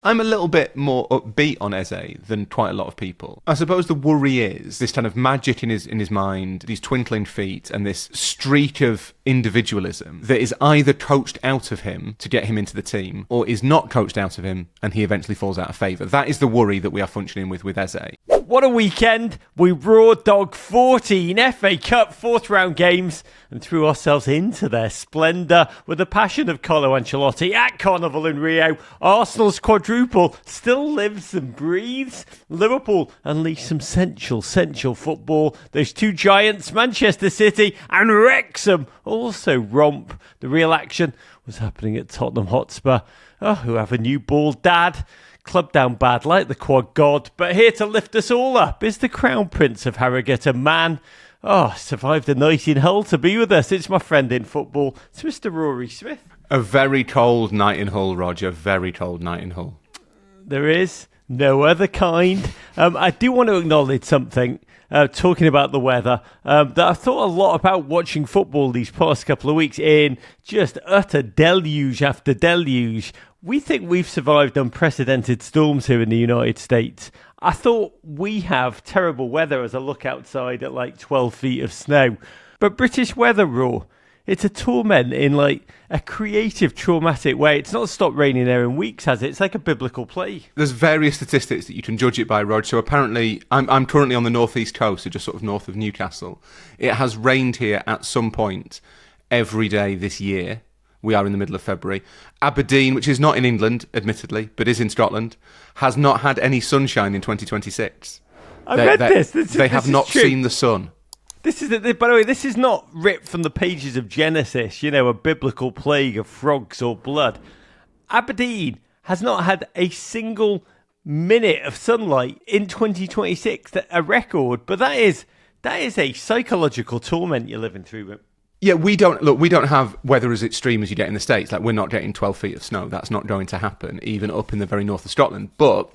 I'm a little bit more upbeat on Eze than quite a lot of people. I suppose the worry is this kind of magic in his mind, these twinkling feet, and this streak of individualism that is either coached out of him to get him into the team, or is not coached out of him and he eventually falls out of favour. That is the worry that we are functioning with Eze. What a weekend. We raw dog 14 FA Cup fourth round games and threw ourselves into their splendour with the passion of Carlo Ancelotti at Carnival in Rio. Arsenal's quadruple still lives and breathes. Liverpool unleashed some sensual football. Those two giants, Manchester City and Wrexham, also romp. The real action was happening at Tottenham Hotspur, who have a new bald dad. Club down bad like the quad god, but here to lift us all up is the Crown Prince of Harrogate, a man survived a night in Hull to be with us. It's my friend in football, it's Mr. Rory Smith. A very cold night in Hull, Roger. Very cold night in Hull. There is no other kind. I do want to acknowledge something, talking about the weather, that I thought a lot about watching football these past couple of weeks in just utter deluge after deluge. We think we've survived unprecedented storms here in the United States. I thought we have terrible weather as I look outside at like 12 feet of snow. But British weather, Raw, it's a torment in like a creative, traumatic way. It's not stopped raining there in weeks, has it? It's like a biblical plague. There's various statistics that you can judge it by, Rog. So apparently, I'm currently on the northeast coast, so just sort of north of Newcastle. It has rained here at some point every day this year. We are in the middle of February. Aberdeen, which is not in England, admittedly, but is in Scotland, has not had any sunshine in 2026. I read this. They have not seen the sun. This is, by the way, this is not ripped from the pages of Genesis, a biblical plague of frogs or blood. Aberdeen has not had a single minute of sunlight in 2026, a record, but that is a psychological torment you're living through. Yeah, we don't have weather as extreme as you get in the States. Like, we're not getting 12 feet of snow. That's not going to happen, even up in the very north of Scotland. But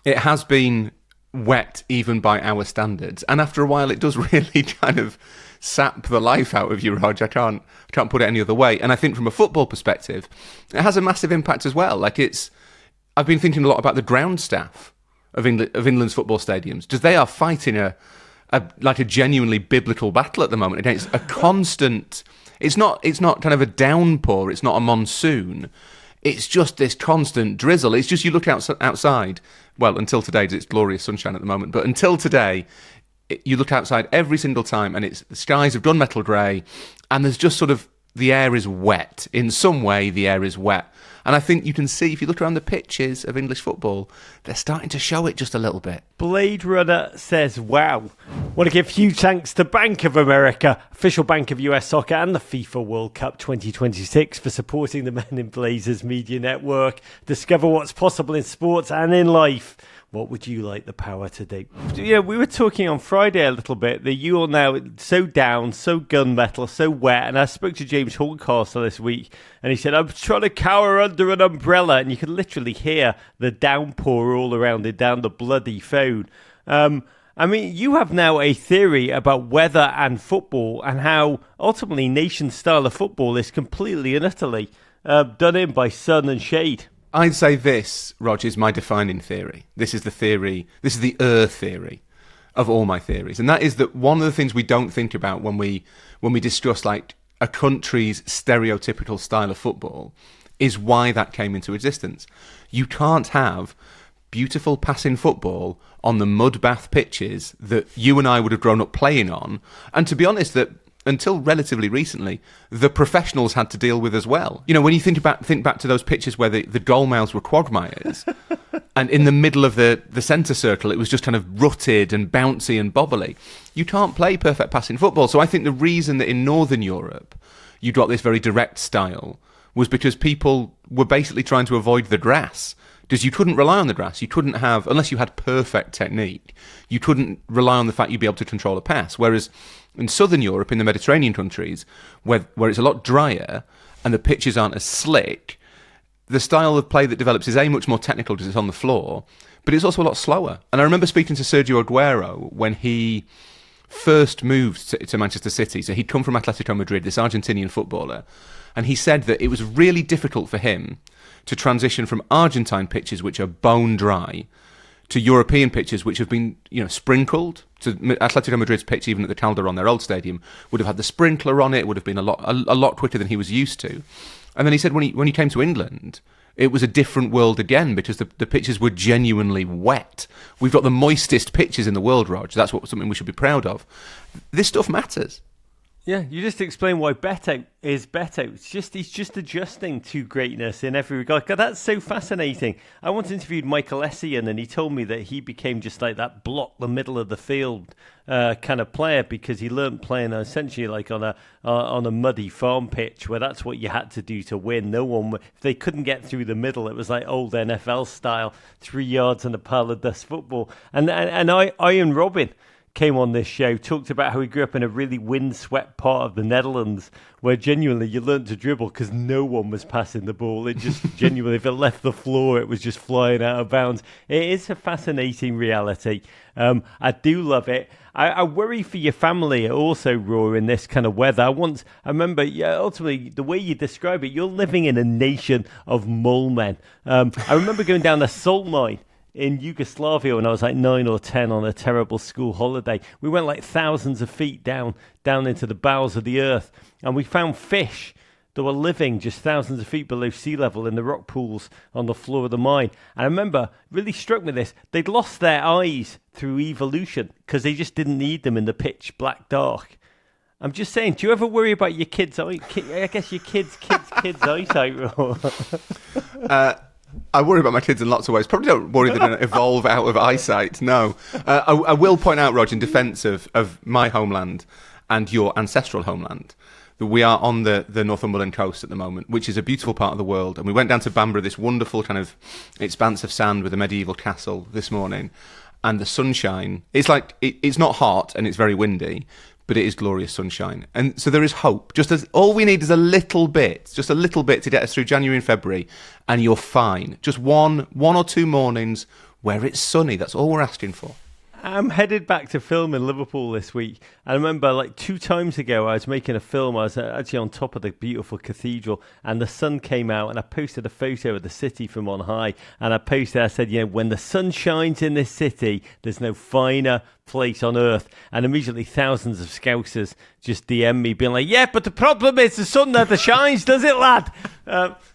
it has been wet, even by our standards. And after a while, it does really kind of sap the life out of you, Rog. I can't put it any other way. And I think from a football perspective, it has a massive impact as well. Like, I've been thinking a lot about the ground staff of England's football stadiums. Because they are fighting a genuinely biblical battle at the moment against a constant. It's not kind of a downpour. It's not a monsoon. It's just this constant drizzle. It's just you look outside. Well, until today, it's glorious sunshine at the moment. But until today, you look outside every single time, and the skies have gunmetal grey, and there's just sort of the air is wet in some way. The air is wet. And I think you can see, if you look around the pitches of English football, they're starting to show it just a little bit. Blade Runner says, wow. Want to give huge thanks to Bank of America, official bank of US soccer, and the FIFA World Cup 2026 for supporting the Men in Blazers media network. Discover what's possible in sports and in life. What would you like the power to do? We were talking on Friday a little bit that you are now so down, so gunmetal, so wet. And I spoke to James Horncastle this week, and he said, I'm trying to cower under an umbrella. And you could literally hear the downpour all around it down the bloody phone. You have now a theory about weather and football and how ultimately nation's style of football is completely and utterly done in by sun and shade. I'd say this, Roger, is my defining theory. This is the theory of all my theories. And that is that one of the things we don't think about when we discuss like a country's stereotypical style of football is why that came into existence. You can't have beautiful passing football on the mud bath pitches that you and I would have grown up playing on. And to be honest, that until relatively recently, the professionals had to deal with as well. When you think back to those pitches where the goal mouths were quagmires, and in the middle of the centre circle, it was just kind of rutted and bouncy and bobbly. You can't play perfect passing football. So I think the reason that in Northern Europe you got this very direct style was because people were basically trying to avoid the grass. Because you couldn't rely on the grass. You couldn't have, unless you had perfect technique, you couldn't rely on the fact you'd be able to control a pass. Whereas in Southern Europe, in the Mediterranean countries, where it's a lot drier and the pitches aren't as slick, the style of play that develops is much more technical because it's on the floor, but it's also a lot slower. And I remember speaking to Sergio Aguero when he first moved to Manchester City. So he'd come from Atletico Madrid, this Argentinian footballer, and he said that it was really difficult for him to transition from Argentine pitches, which are bone dry, to European pitches, which have been, sprinkled. So Atletico Madrid's pitch, even at the Calderon, their old stadium, would have had the sprinkler on it. Would have been a lot quicker than he was used to. And then he said when he came to England, it was a different world again because the pitches were genuinely wet. We've got the moistest pitches in the world, Rog. That's something we should be proud of. This stuff matters. Yeah, you just explain why Beto is Beto. He's just adjusting to greatness in every regard. God, that's so fascinating. I once interviewed Michael Eze, and he told me that he became just like that block the middle of the field kind of player because he learned playing essentially like on a muddy farm pitch where that's what you had to do to win. If they couldn't get through the middle, it was like old NFL style, 3 yards and a pile of dust football. And Ian Robin came on this show, talked about how he grew up in a really windswept part of the Netherlands where genuinely you learned to dribble because no one was passing the ball. It just genuinely, if it left the floor, it was just flying out of bounds. It is a fascinating reality. I do love it. I worry for your family also, Roy, in this kind of weather. I remember, ultimately, the way you describe it, you're living in a nation of mole men. I remember going down a salt mine in Yugoslavia when I was like 9 or 10 on a terrible school holiday. We went like thousands of feet down into the bowels of the earth, and we found fish that were living just thousands of feet below sea level in the rock pools on the floor of the mine. And I remember, really struck me this, they'd lost their eyes through evolution because they just didn't need them in the pitch black dark. I'm just saying, do you ever worry about your kids' I guess your kids' eyesight? I worry about my kids in lots of ways. Probably don't worry they're going to evolve out of eyesight. No. I will point out, Rog, in defence of my homeland and your ancestral homeland, that we are on the Northumberland coast at the moment, which is a beautiful part of the world. And we went down to Bamborough, this wonderful kind of expanse of sand with a medieval castle this morning. And the sunshine, it's like, it's not hot and it's very windy, but it is glorious sunshine. And so there is hope. All we need is a little bit to get us through January and February, and you're fine. Just one or two mornings where it's sunny. That's all we're asking for. I'm headed back to film in Liverpool this week. I remember like 2 times ago, I was making a film. I was actually on top of the beautiful cathedral, and the sun came out, and I posted a photo of the city from on high. And I said, when the sun shines in this city, there's no finer place on earth. And immediately thousands of Scousers just DM me being like, yeah, but the problem is the sun never shines, does it, lad?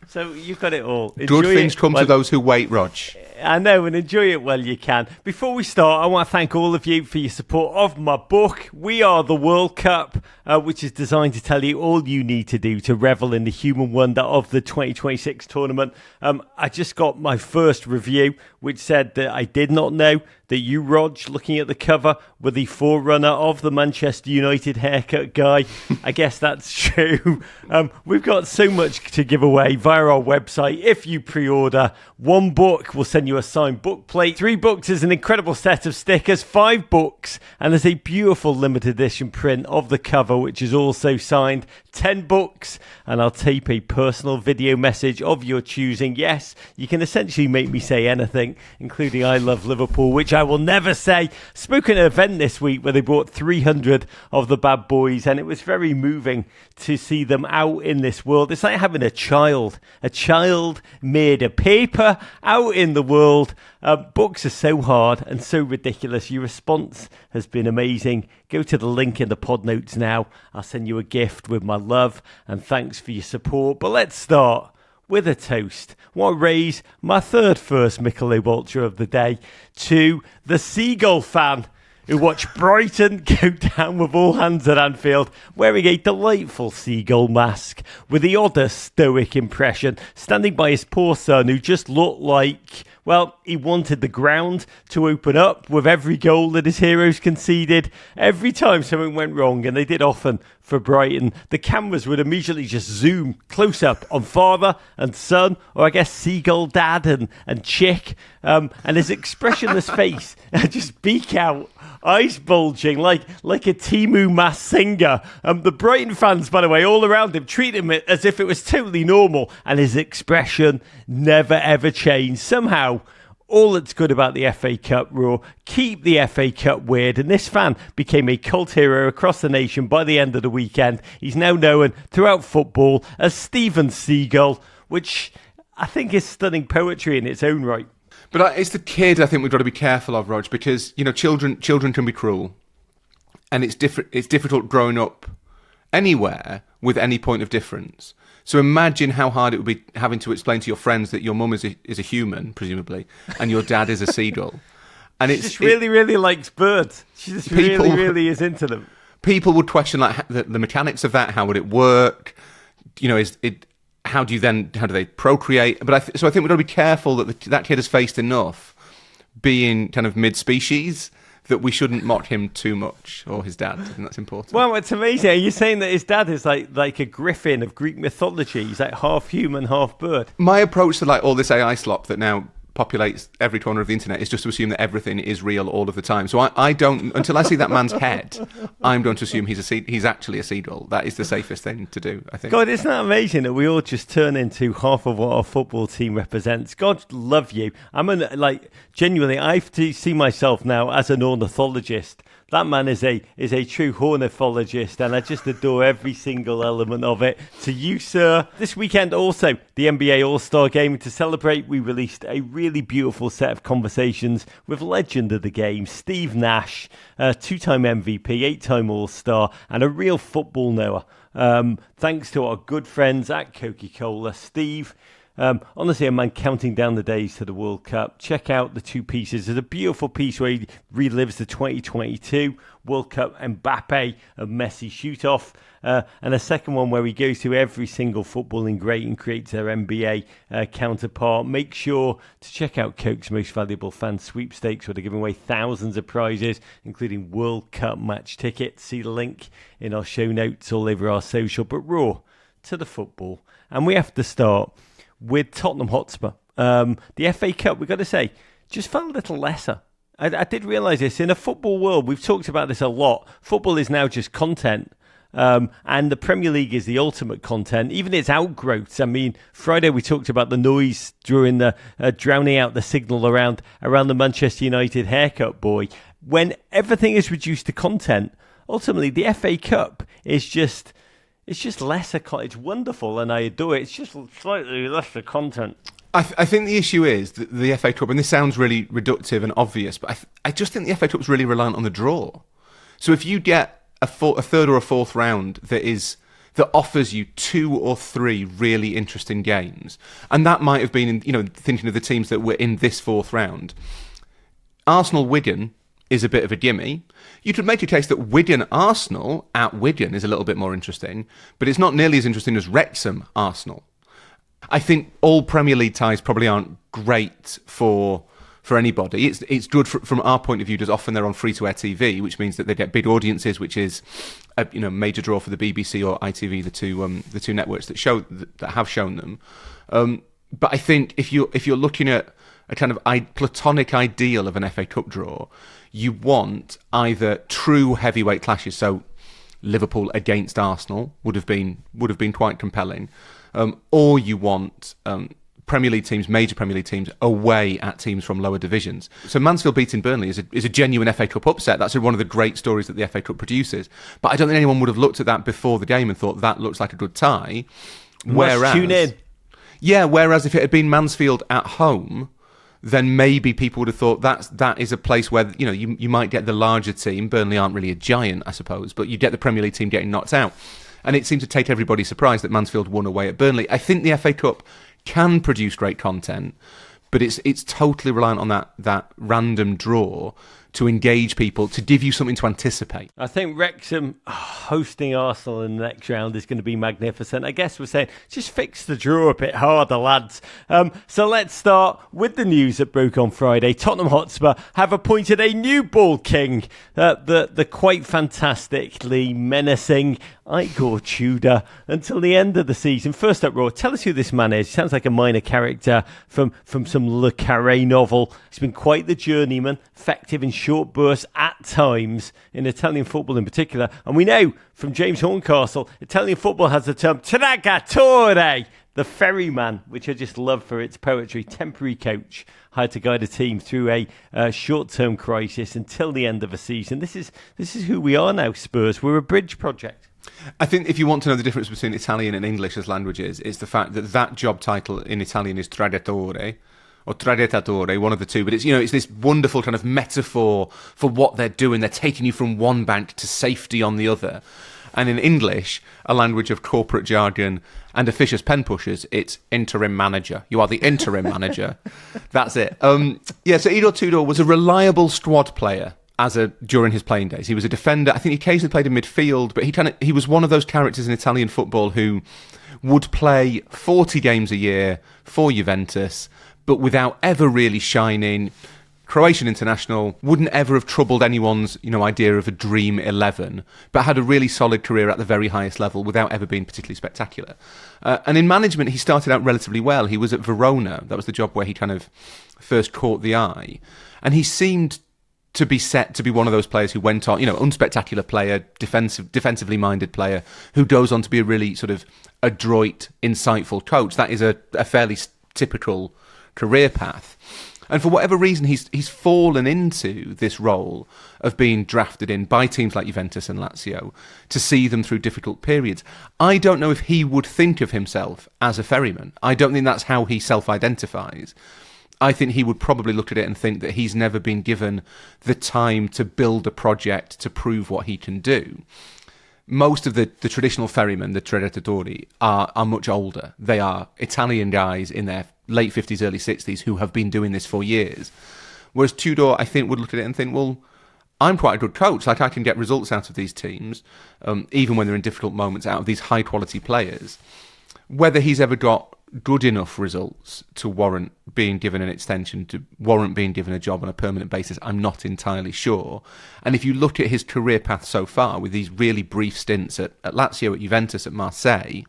So you've got it all. Good things come to those who wait, Rog. I know, and enjoy it while you can. Before we start, I want to thank all of you for your support of my book, We Are the World Cup, which is designed to tell you all you need to do to revel in the human wonder of the 2026 tournament. I just got my first review, which said that I did not know that you, Rog, looking at the cover, were the forerunner of the Manchester United haircut guy. I guess that's true. We've got so much to give away via our website. If you pre-order 1 book, we'll send you a signed book plate. 3 books is an incredible set of stickers. 5 books, and there's a beautiful limited edition print of the cover, which is also signed. 10 books, and I'll tape a personal video message of your choosing. Yes, you can essentially make me say anything, including I love Liverpool, which I will never say. Spoke at an event this week where they brought 300 of the bad boys, and it was very moving to see them out in this world. It's like having a child made of paper out in the world. Books are so hard and so ridiculous. Your response has been amazing. Go to the link in the pod notes now. I'll send you a gift with my love and thanks for your support. But let's start with a toast. I want to raise my third first Michelob Ultra of the day to the Seagull fan who watched Brighton go down with all hands at Anfield, wearing a delightful seagull mask with the oddest stoic impression, standing by his poor son who just looked like, well, he wanted the ground to open up with every goal that his heroes conceded. Every time something went wrong, and they did often for Brighton, the cameras would immediately just zoom close up on father and son, or I guess seagull dad and chick, and his expressionless face, just beak out, eyes bulging like a Timu Masinga. The Brighton fans, by the way, all around him, treated him as if it was totally normal, and his expression never ever changed. Somehow, all that's good about the FA Cup, Raw, keep the FA Cup weird, and this fan became a cult hero across the nation by the end of the weekend. He's now known throughout football as Steven Seagull, which I think is stunning poetry in its own right. But it's the kid I think we've got to be careful of, Rog, because children can be cruel, and it's difficult growing up anywhere with any point of difference. So imagine how hard it would be having to explain to your friends that your mum is a human, presumably, and your dad is a seagull. And she just really likes birds. She just really is into them. People would question the mechanics of that. How would it work? How do they procreate? But so I think we've got to be careful that kid has faced enough being kind of mid-species that we shouldn't mock him too much, or his dad. I think that's important. Well, it's amazing. Are you saying that his dad is like a griffin of Greek mythology? He's like half human, half bird. My approach to all this AI slop that now populates every corner of the internet is just to assume that everything is real all of the time. So I don't, until I see that man's head, I'm going to assume he's actually a seagull. That is the safest thing to do, I think. God, isn't that amazing that we all just turn into half of what our football team represents? God love you. Genuinely, I see myself now as an ornithologist. That man is a true ornithologist, and I just adore every single element of it. To you, sir. This weekend also, the NBA All-Star Game. To celebrate, we released a really beautiful set of conversations with legend of the game, Steve Nash, two-time MVP, 8-time All-Star, and a real football knower. Thanks to our good friends at Coca-Cola. Steve, honestly, a man counting down the days to the World Cup. Check out the two pieces. There's a beautiful piece where he relives the 2022 World Cup Mbappe and Messi shoot-off, and a second one where he goes to every single footballing great and creates their NBA counterpart. Make sure to check out Coke's Most Valuable Fan Sweepstakes, where they're giving away thousands of prizes, including World Cup match tickets. See the link in our show notes all over our social. But raw to the football, and we have to start with Tottenham Hotspur. The FA Cup, we've got to say, just felt a little lesser. I did realise this. In a football world, we've talked about this a lot. Football is now just content. And the Premier League is the ultimate content, even its outgrowths. I mean, Friday we talked about the noise during the drowning out the signal around the Manchester United haircut boy. When everything is reduced to content, ultimately the FA Cup is just... It's just lesser. It's wonderful, and I adore it. It's just slightly lesser content. I think the issue is that the FA Cup, and this sounds really reductive and obvious, but I just think the FA Cup's really reliant on the draw. So if you get a third or a fourth round that offers you 2 or 3 really interesting games, and that might have been, thinking of the teams that were in this fourth round, Arsenal-Wigan is a bit of a gimme. You could make a case that Wigan-Arsenal at Wigan is a little bit more interesting, but it's not nearly as interesting as Wrexham-Arsenal. I think all Premier League ties probably aren't great for anybody. It's good from our point of view, because often they're on free-to-air TV, which means that they get big audiences, which is a major draw for the BBC or ITV, the two networks that have shown them. But I think if you're looking at a kind of platonic ideal of an FA Cup draw, you want either true heavyweight clashes. So Liverpool against Arsenal would have been quite compelling, or you want Premier League teams, major Premier League teams, away at teams from lower divisions. So Mansfield beating Burnley is a genuine FA Cup upset. That's one of the great stories that the FA Cup produces. But I don't think anyone would have looked at that before the game and thought that looks like a good tie. Must tune in. Yeah, whereas if it had been Mansfield at home, then maybe people would have thought that is a place where you might get the larger team. Burnley aren't really a giant, I suppose, but you get the Premier League team getting knocked out. And it seemed to take everybody surprised that Mansfield won away at Burnley. I think the FA Cup can produce great content, but it's totally reliant on that random draw to engage people, to give you something to anticipate. I think Wrexham hosting Arsenal in the next round is going to be magnificent. I guess we're saying, just fix the draw a bit harder, lads. So let's start with the news that broke on Friday. Tottenham Hotspur have appointed a new ball king, the quite fantastically menacing Igor Tudor, until the end of the season. First up, Raw, tell us who this man is. He sounds like a minor character from some Le Carré novel. He's been quite the journeyman, effective in short bursts at times, in Italian football in particular. And we know from James Horncastle, Italian football has the term tragatore, the ferryman, which I just love for its poetry. Temporary coach hired to guide a team through a short-term crisis until the end of a season. This is who we are now, Spurs. We're a bridge project. I think if you want to know the difference between Italian and English as languages, it's the fact that job title in Italian is traditore or traditatore, one of the two. But it's this wonderful kind of metaphor for what they're doing. They're taking you from one bank to safety on the other. And in English, a language of corporate jargon and officious pen pushers, it's interim manager. You are the interim manager. That's it. So Igor Tudor was a reliable squad player during his playing days. He was a defender. I think he occasionally played in midfield, but he was one of those characters in Italian football who would play 40 games a year for Juventus, but without ever really shining. Croatian international, wouldn't ever have troubled anyone's idea of a dream 11, but had a really solid career at the very highest level without ever being particularly spectacular. And in management, he started out relatively well. He was at Verona. That was the job where he kind of first caught the eye. And he seemed to be set to be one of those players who went on, unspectacular player, defensively minded player, who goes on to be a really sort of adroit, insightful coach. That is a fairly typical career path. And for whatever reason, he's fallen into this role of being drafted in by teams like Juventus and Lazio to see them through difficult periods. I don't know if he would think of himself as a ferryman. I don't think that's how he self-identifies. I think he would probably look at it and think that he's never been given the time to build a project to prove what he can do. Most of the traditional ferrymen, the traditatori, are much older. They are Italian guys in their late 50s, early 60s who have been doing this for years. Whereas Tudor, I think, would look at it and think, well, I'm quite a good coach. Like, I can get results out of these teams, even when they're in difficult moments, out of these high-quality players. Whether he's ever got good enough results to warrant being given an extension, to warrant being given a job on a permanent basis, I'm not entirely sure. And if you look at his career path so far, with these really brief stints at Lazio, at Juventus, at Marseille,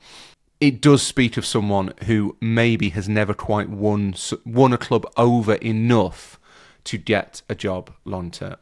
it does speak of someone who maybe has never quite won a club over enough to get a job long term.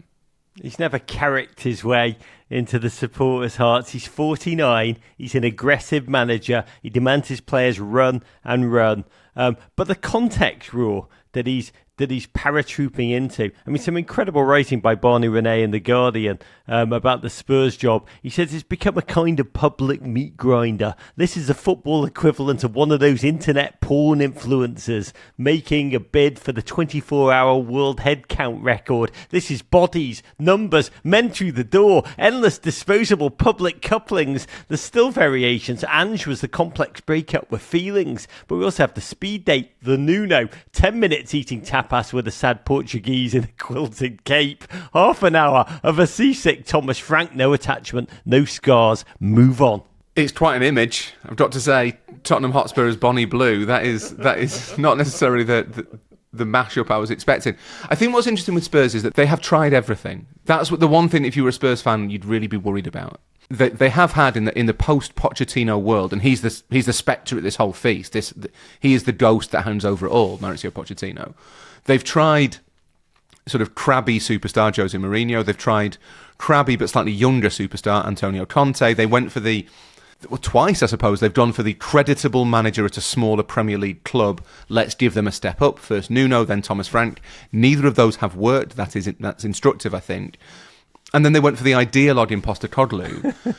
He's never carricked his way into the supporters' hearts. He's 49. He's an aggressive manager. He demands his players run and run. But the context, Raw, that he's paratrooping into. I mean, some incredible writing by Barney Renee in The Guardian about the Spurs job. He says it's become a kind of public meat grinder. This is the football equivalent of one of those internet porn influencers making a bid for the 24-hour world head count record. This is bodies, numbers, men through the door, endless disposable public couplings. There's still variations. Ange was the complex breakup with feelings. But we also have the speed date, the Nuno, 10 minutes eating tapas with a sad Portuguese in a quilted cape, half an hour of a seasick Thomas Frank, no attachment, no scars, move on. It's quite an image. I've got to say, Tottenham Hotspur as Bonnie Blue, that is not necessarily the mashup I was expecting. I think what's interesting with Spurs is that they have tried everything. That's what the one thing, if you were a Spurs fan, you'd really be worried about. They have had in the post-Pochettino world, and he's the spectre at this whole feast. He is the ghost that hangs over it all, Mauricio Pochettino. They've tried sort of crabby superstar Jose Mourinho. They've tried crabby but slightly younger superstar Antonio Conte. They went for twice, I suppose, they've gone for the creditable manager at a smaller Premier League club. Let's give them a step up. First Nuno, then Thomas Frank. Neither of those have worked. That's instructive, I think. And then they went for the ideologue in Postecoglou.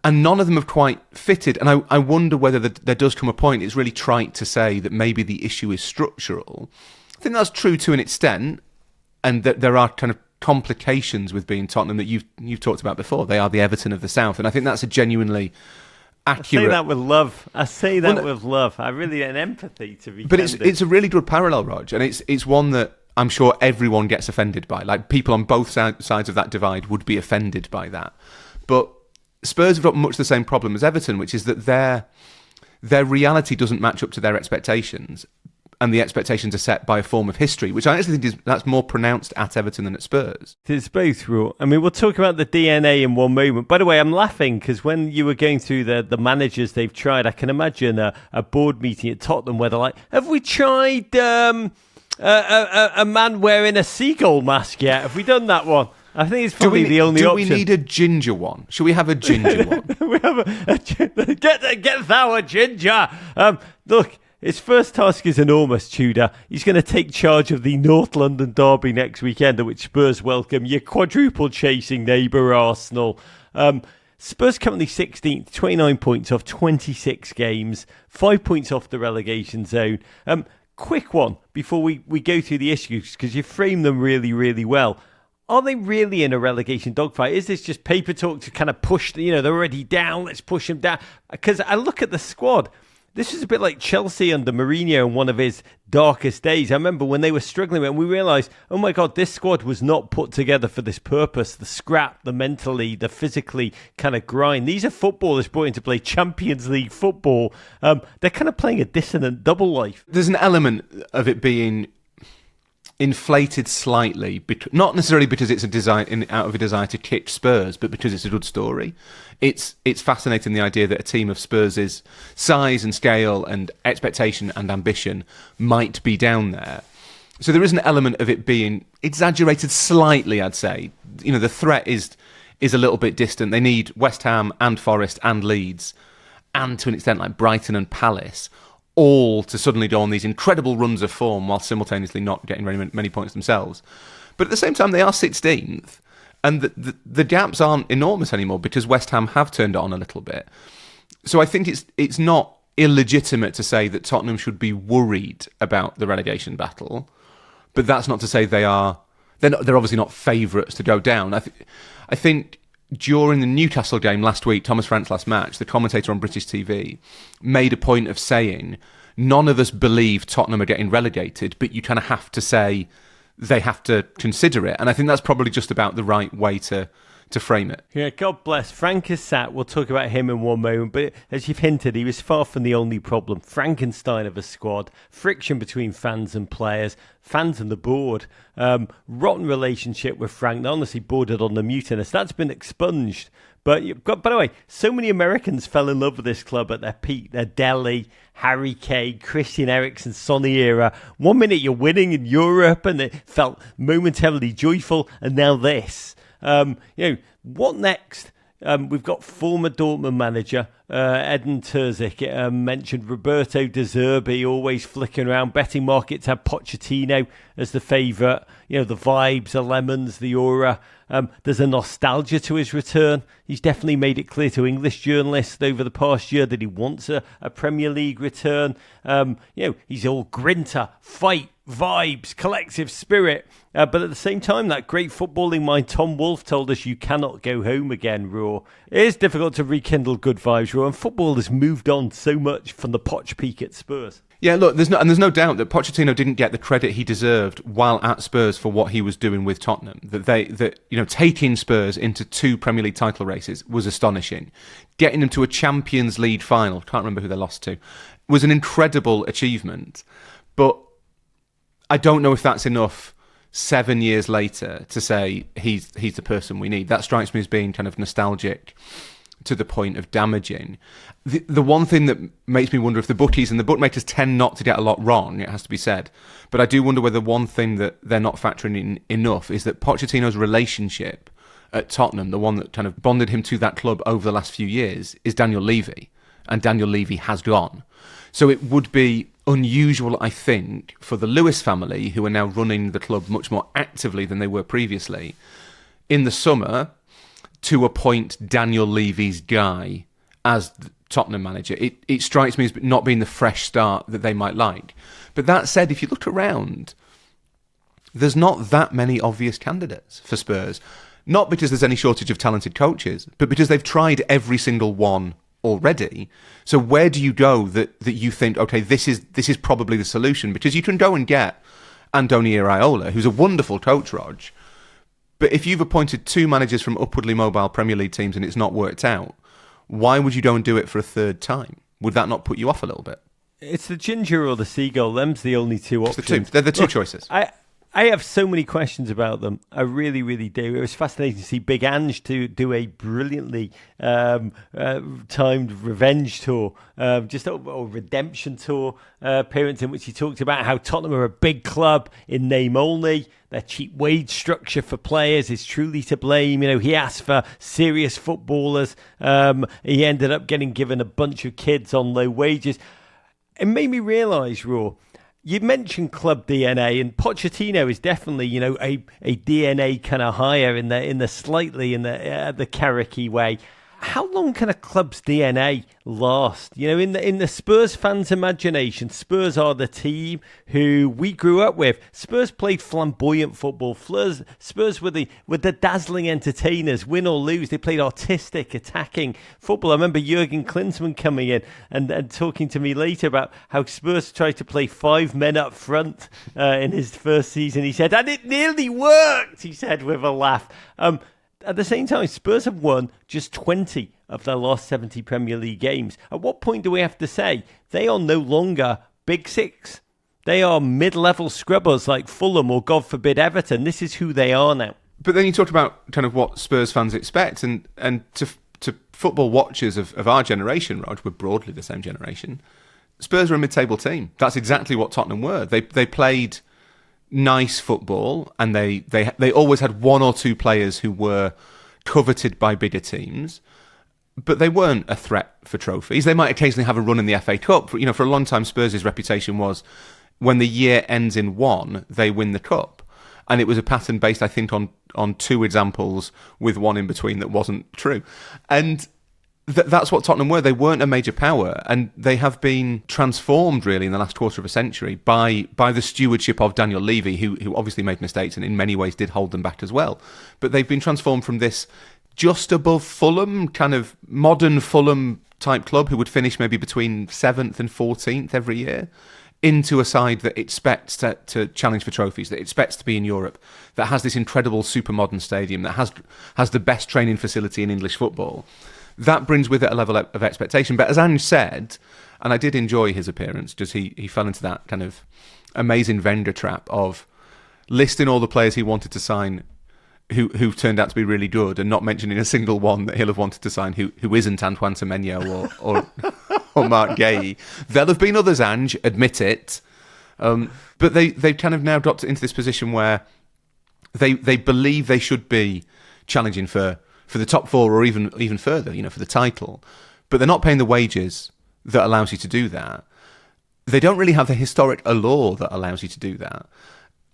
And none of them have quite fitted. And I wonder whether there does come a point, it's really trite to say that maybe the issue is structural. I think that's true to an extent, and that there are kind of complications with being Tottenham that you've talked about before. They are the Everton of the South, and I think that's a genuinely accurate. I say that with love. With love. I really an empathy to be. But candid. it's a really good parallel, Rog, and it's one that I'm sure everyone gets offended by. Like, people on both sides of that divide would be offended by that. But Spurs have got much the same problem as Everton, which is that their reality doesn't match up to their expectations. And the expectations are set by a form of history, which I actually think that's more pronounced at Everton than at Spurs. It's both, Raw. I mean, we'll talk about the DNA in one moment. By the way, I'm laughing because when you were going through the managers they've tried, I can imagine a board meeting at Tottenham where they're like, have we tried a man wearing a seagull mask yet? Have we done that one? I think it's probably the only option. Do we need a ginger one? Should we have a ginger one? We have get thou a ginger. Look. His first task is enormous, Tudor. He's going to take charge of the North London derby next weekend, at which Spurs welcome your quadruple chasing neighbour Arsenal. Spurs currently 16th, 29 points off 26 games, 5 points off the relegation zone. Quick one before we go through the issues, because you frame them really, really well. Are they really in a relegation dogfight? Is this just paper talk to kind of push, they're already down, let's push them down? Because I look at the squad. This is a bit like Chelsea under Mourinho in one of his darkest days. I remember when they were struggling and we realised, oh my God, this squad was not put together for this purpose. The scrap, the mentally, the physically kind of grind. These are footballers brought in to play Champions League football. They're kind of playing a dissonant double life. There's an element of it being inflated slightly, not necessarily because it's out of a desire to kitch Spurs, but because it's a good story. It's fascinating, the idea that a team of Spurs' size and scale and expectation and ambition might be down there. So there is an element of it being exaggerated slightly, I'd say. The threat is a little bit distant. They need West Ham and Forest and Leeds, and to an extent like Brighton and Palace, all to suddenly go on these incredible runs of form while simultaneously not getting very many points themselves. But at the same time, they are 16th, and the gaps aren't enormous anymore because West Ham have turned it on a little bit. So I think it's not illegitimate to say that Tottenham should be worried about the relegation battle, but that's not to say they're obviously not favourites to go down. I think during the Newcastle game last week, Thomas Frank's last match, the commentator on British TV made a point of saying, none of us believe Tottenham are getting relegated, but you kind of have to say they have to consider it. And I think that's probably just about the right way to frame it. Yeah, God bless. Frank is sat. We'll talk about him in one moment. But as you've hinted, he was far from the only problem. Frankenstein of a squad, friction between fans and players, fans and the board, rotten relationship with Frank, that honestly bordered on the mutinous. That's been expunged. But you've got, by the way, so many Americans fell in love with this club at their peak. Their Delhi, Harry Kane, Christian Eriksen, Sonny era. 1 minute you're winning in Europe and it felt momentarily joyful, and now this. What next? We've got former Dortmund manager Edin Terzic, mentioned Roberto De Zerbi, always flicking around. Betting markets have Pochettino as the favourite. The vibes, the lemons, the aura. There's a nostalgia to his return. He's definitely made it clear to English journalists over the past year that he wants a Premier League return. He's all grinter, fight, vibes, collective spirit. But at the same time, that great footballing mind Tom Wolfe told us you cannot go home again, Raw. It is difficult to rekindle good vibes, Raw, and football has moved on so much from the Poch peak at Spurs. Yeah, look, there's no doubt that Pochettino didn't get the credit he deserved while at Spurs for what he was doing with Tottenham. Taking Spurs into 2 Premier League title races was astonishing. Getting them to a Champions League final, can't remember who they lost to, was an incredible achievement. But I don't know if that's enough 7 years later to say he's the person we need. That strikes me as being kind of nostalgic to the point of damaging. The one thing that makes me wonder if the bookies and the bookmakers tend not to get a lot wrong, it has to be said, but I do wonder whether one thing that they're not factoring in enough is that Pochettino's relationship at Tottenham, the one that kind of bonded him to that club over the last few years, is Daniel Levy, and Daniel Levy has gone. So it would be unusual, I think, for the Lewis family, who are now running the club much more actively than they were previously, in the summer, to appoint Daniel Levy's guy as the Tottenham manager. It strikes me as not being the fresh start that they might like. But that said, if you look around, there's not that many obvious candidates for Spurs. Not because there's any shortage of talented coaches, but because they've tried every single one already. So where do you go that you think, okay, this is probably the solution? Because you can go and get Andoni Iraola, who's a wonderful coach, Rog. But if you've appointed 2 managers from upwardly mobile Premier League teams and it's not worked out, why would you go and do it for a third time? Would that not put you off a little bit? It's the ginger or the seagull. Them's the only 2 options. They're the two choices. I have so many questions about them. I really, really do. It was fascinating to see Big Ange to do a brilliantly timed revenge tour, a redemption tour appearance in which he talked about how Tottenham are a big club in name only. Their cheap wage structure for players is truly to blame. He asked for serious footballers. He ended up getting given a bunch of kids on low wages. It made me realise, Raw, you mentioned club DNA, and Pochettino is definitely, a DNA kind of higher in the slightly in the Carricky way. How long can a club's DNA last? You know, in the Spurs fans' imagination, Spurs are the team who we grew up with. Spurs played flamboyant football. Spurs were the dazzling entertainers, win or lose. They played artistic, attacking football. I remember Jurgen Klinsmann coming in and talking to me later about how Spurs tried to play 5 men up front in his first season. He said, and it nearly worked, he said with a laugh. At the same time, Spurs have won just 20 of their last 70 Premier League games. At what point do we have to say they are no longer Big Six? They are mid-level scrubbers like Fulham or, God forbid, Everton. This is who they are now. But then you talked about kind of what Spurs fans expect, and to football watchers of our generation, Rog, we're broadly the same generation, Spurs are a mid-table team. That's exactly what Tottenham were. They played nice football, and they always had 1 or 2 players who were coveted by bigger teams, but they weren't a threat for trophies. They might occasionally have a run in the FA Cup. For a long time, Spurs' reputation was when the year ends in 1, they win the cup, and it was a pattern based, I think, on 2 examples with 1 in between that wasn't true, and that's what Tottenham were. They weren't a major power, and they have been transformed really in the last quarter of a century by the stewardship of Daniel Levy, who obviously made mistakes and in many ways did hold them back as well. But they've been transformed from this just above Fulham, kind of modern Fulham type club who would finish maybe between 7th and 14th every year, into a side that expects to challenge for trophies, that expects to be in Europe, that has this incredible super modern stadium, that has the best training facility in English football. That brings with it a level of expectation. But as Ange said, and I did enjoy his appearance, just he fell into that kind of amazing Wenger trap of listing all the players he wanted to sign who've turned out to be really good, and not mentioning a single one that he'll have wanted to sign who isn't Antoine Semenyo or Mark Guéhi. There'll have been others, Ange, admit it. But they've kind of now got into this position where they believe they should be challenging for the top 4 or even further, for the title. But they're not paying the wages that allows you to do that. They don't really have the historic allure that allows you to do that.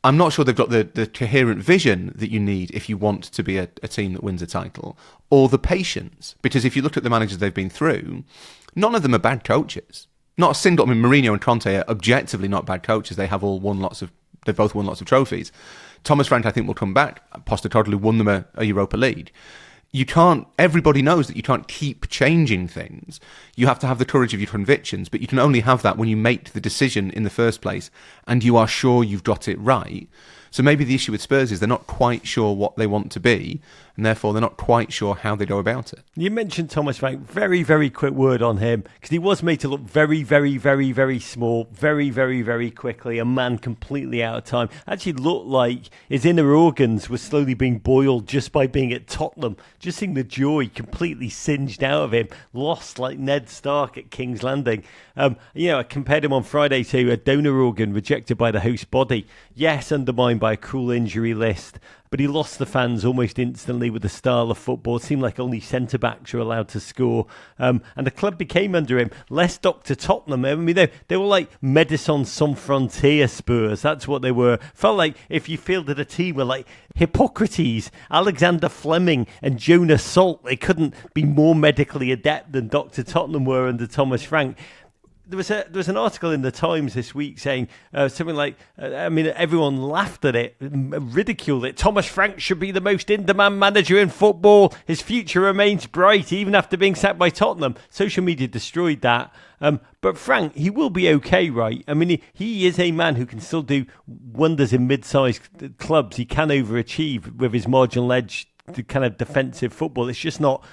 I'm not sure they've got the coherent vision that you need if you want to be a team that wins a title, or the patience. Because if you look at the managers they've been through, none of them are bad coaches. Not a single. I mean, Mourinho and Conte are objectively not bad coaches. They've both won lots of trophies. Thomas Frank, I think, will come back. Postecoglou won them a Europa League. Everybody knows that you can't keep changing things. You have to have the courage of your convictions, but you can only have that when you make the decision in the first place and you are sure you've got it right. So maybe the issue with Spurs is they're not quite sure what they want to be, and therefore they're not quite sure how they go about it. You mentioned Thomas Frank. Very, very quick word on him, because he was made to look very, very, very, very small, very, very, very quickly, a man completely out of time. Actually looked like his inner organs were slowly being boiled just by being at Tottenham. Just seeing the joy completely singed out of him, lost like Ned Stark at King's Landing. I compared him on Friday to a donor organ rejected by the host body. Yes, undermined by a cruel injury list, but he lost the fans almost instantly with the style of football. It seemed like only centre-backs were allowed to score. And the club became, under him, less Dr. Tottenham. I mean, they were like Médecins Sans Frontières Spurs. That's what they were. Felt like if you fielded a team with like Hippocrates, Alexander Fleming and Jonas Salt, they couldn't be more medically adept than Dr. Tottenham were under Thomas Frank. There was an article in the Times this week saying something like, everyone laughed at it, ridiculed it. Thomas Frank should be the most in-demand manager in football. His future remains bright, even after being sacked by Tottenham. Social media destroyed that. But Frank, he will be okay, right? I mean, he is a man who can still do wonders in mid-sized clubs. He can overachieve with his marginal edge, the kind of defensive football. It's just not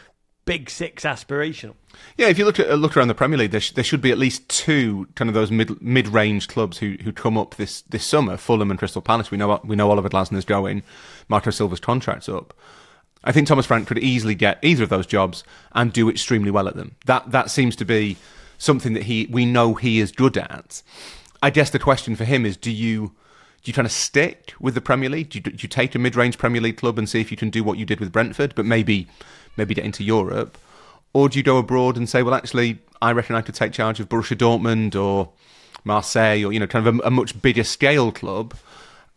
Big Six aspirational. Yeah, if you look around the Premier League, there should be at least 2 kind of those mid-range clubs who come up this summer. Fulham and Crystal Palace. We know Oliver Glasner's going. Marco Silva's contract's up. I think Thomas Frank could easily get either of those jobs and do extremely well at them. That seems to be something that we know he is good at. I guess the question for him is: do you kind of stick with the Premier League? Do you take a mid-range Premier League club and see if you can do what you did with Brentford, but maybe get into Europe? Or do you go abroad and say, well, actually, I reckon I could take charge of Borussia Dortmund or Marseille or, kind of a much bigger scale club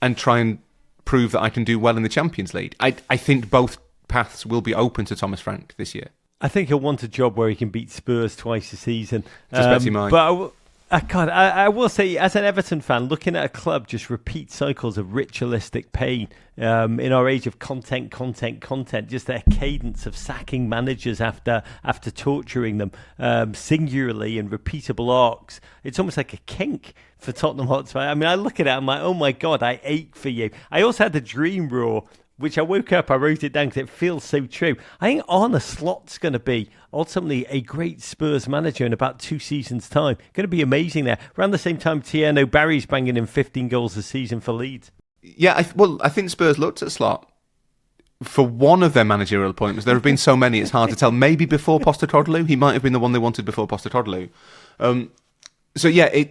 and try and prove that I can do well in the Champions League? I think both paths will be open to Thomas Frank this year. I think he'll want a job where he can beat Spurs twice a season. Suspect he might. But I will say, as an Everton fan, looking at a club just repeat cycles of ritualistic pain in our age of content, just their cadence of sacking managers after torturing them singularly in repeatable arcs. It's almost like a kink for Tottenham Hotspur. I mean, I look at it, I'm like, oh my God, I ache for you. I also had the dream, Raw, which I woke up, I wrote it down because it feels so true. I think Arne Slot's going to be ultimately a great Spurs manager in about 2 seasons' time. Going to be amazing there. Around the same time, Tierno Barry's banging in 15 goals a season for Leeds. Yeah, I think Spurs looked at Slot for one of their managerial appointments. There have been so many, it's hard to tell. Maybe before Postecoglou. He might have been the one they wanted before Postecoglou. So yeah,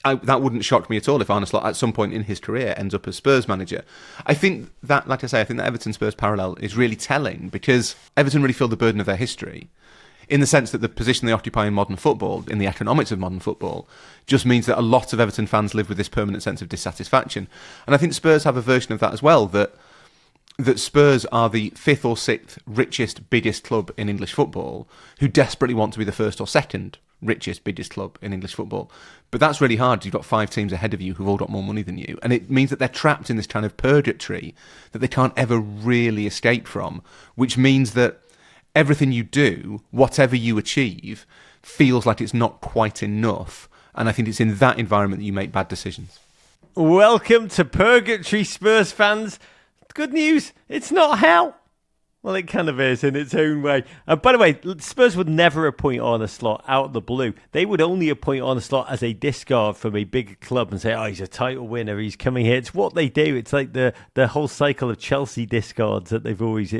that wouldn't shock me at all if Arne Slot at some point in his career ends up as Spurs manager. I think that, like I say, I think that Everton-Spurs parallel is really telling because Everton really feel the burden of their history in the sense that the position they occupy in modern football, in the economics of modern football, just means that a lot of Everton fans live with this permanent sense of dissatisfaction. And I think Spurs have a version of that as well, that Spurs are the 5th or 6th richest, biggest club in English football who desperately want to be the 1st or 2nd richest, biggest club in English football. But that's really hard. You've got 5 teams ahead of you who've all got more money than you. And it means that they're trapped in this kind of purgatory that they can't ever really escape from, which means that everything you do, whatever you achieve, feels like it's not quite enough. And I think it's in that environment that you make bad decisions. Welcome to Purgatory, Spurs fans. Good news, it's not hell. Well, it kind of is in its own way. By the way, Spurs would never appoint Arne Slot out of the blue. They would only appoint Arne Slot as a discard from a bigger club and say, oh, he's a title winner, he's coming here. It's what they do. It's like the whole cycle of Chelsea discards that they've always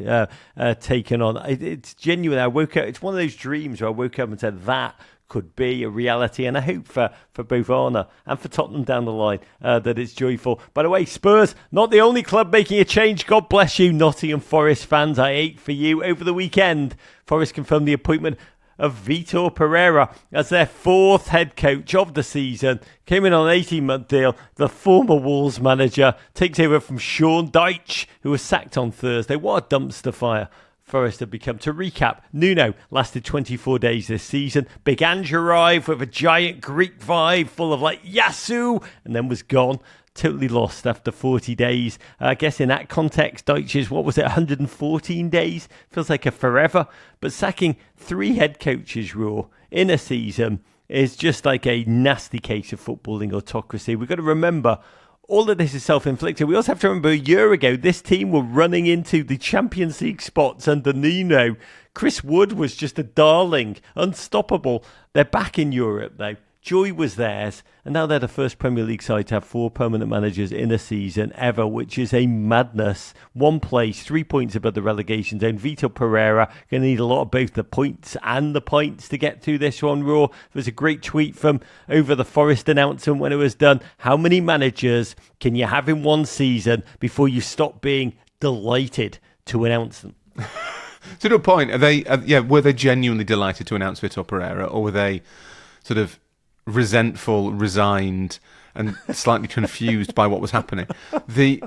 taken on. It's genuine. I woke up, it's one of those dreams where I woke up and said, that could be a reality, and I hope for both Arne and for Tottenham down the line that it's joyful. By the way, Spurs, not the only club making a change. God bless you, Nottingham Forest fans. I ache for you. Over the weekend, Forest confirmed the appointment of Vitor Pereira as their 4th head coach of the season. Came in on an 18-month deal. The former Wolves manager takes over from Sean Dyche, who was sacked on Thursday. What a dumpster fire Forest have become. To recap, Nuno lasted 24 days this season. Big Ange arrived with a giant Greek vibe full of like Yasu, and then was gone. Totally lost after 40 days. I guess in that context, Dyche's, 114 days? Feels like a forever. But sacking 3 head coaches, Raw, in a season is just like a nasty case of footballing autocracy. We've got to remember, all of this is self-inflicted. We also have to remember a year ago, this team were running into the Champions League spots under Nuno. Chris Wood was just a darling, unstoppable. They're back in Europe, though. Joy was theirs, and now they're the first Premier League side to have 4 permanent managers in a season ever, which is a madness. 1 place, 3 points above the relegation zone. Vitor Pereira going to need a lot of both the points and the pints to get through this one, Raw. There's a great tweet from over the Forest announcement when it was done. How many managers can you have in one season before you stop being delighted to announce them? To the point, were they genuinely delighted to announce Vitor Pereira, or were they sort of resentful, resigned, and slightly confused by what was happening? I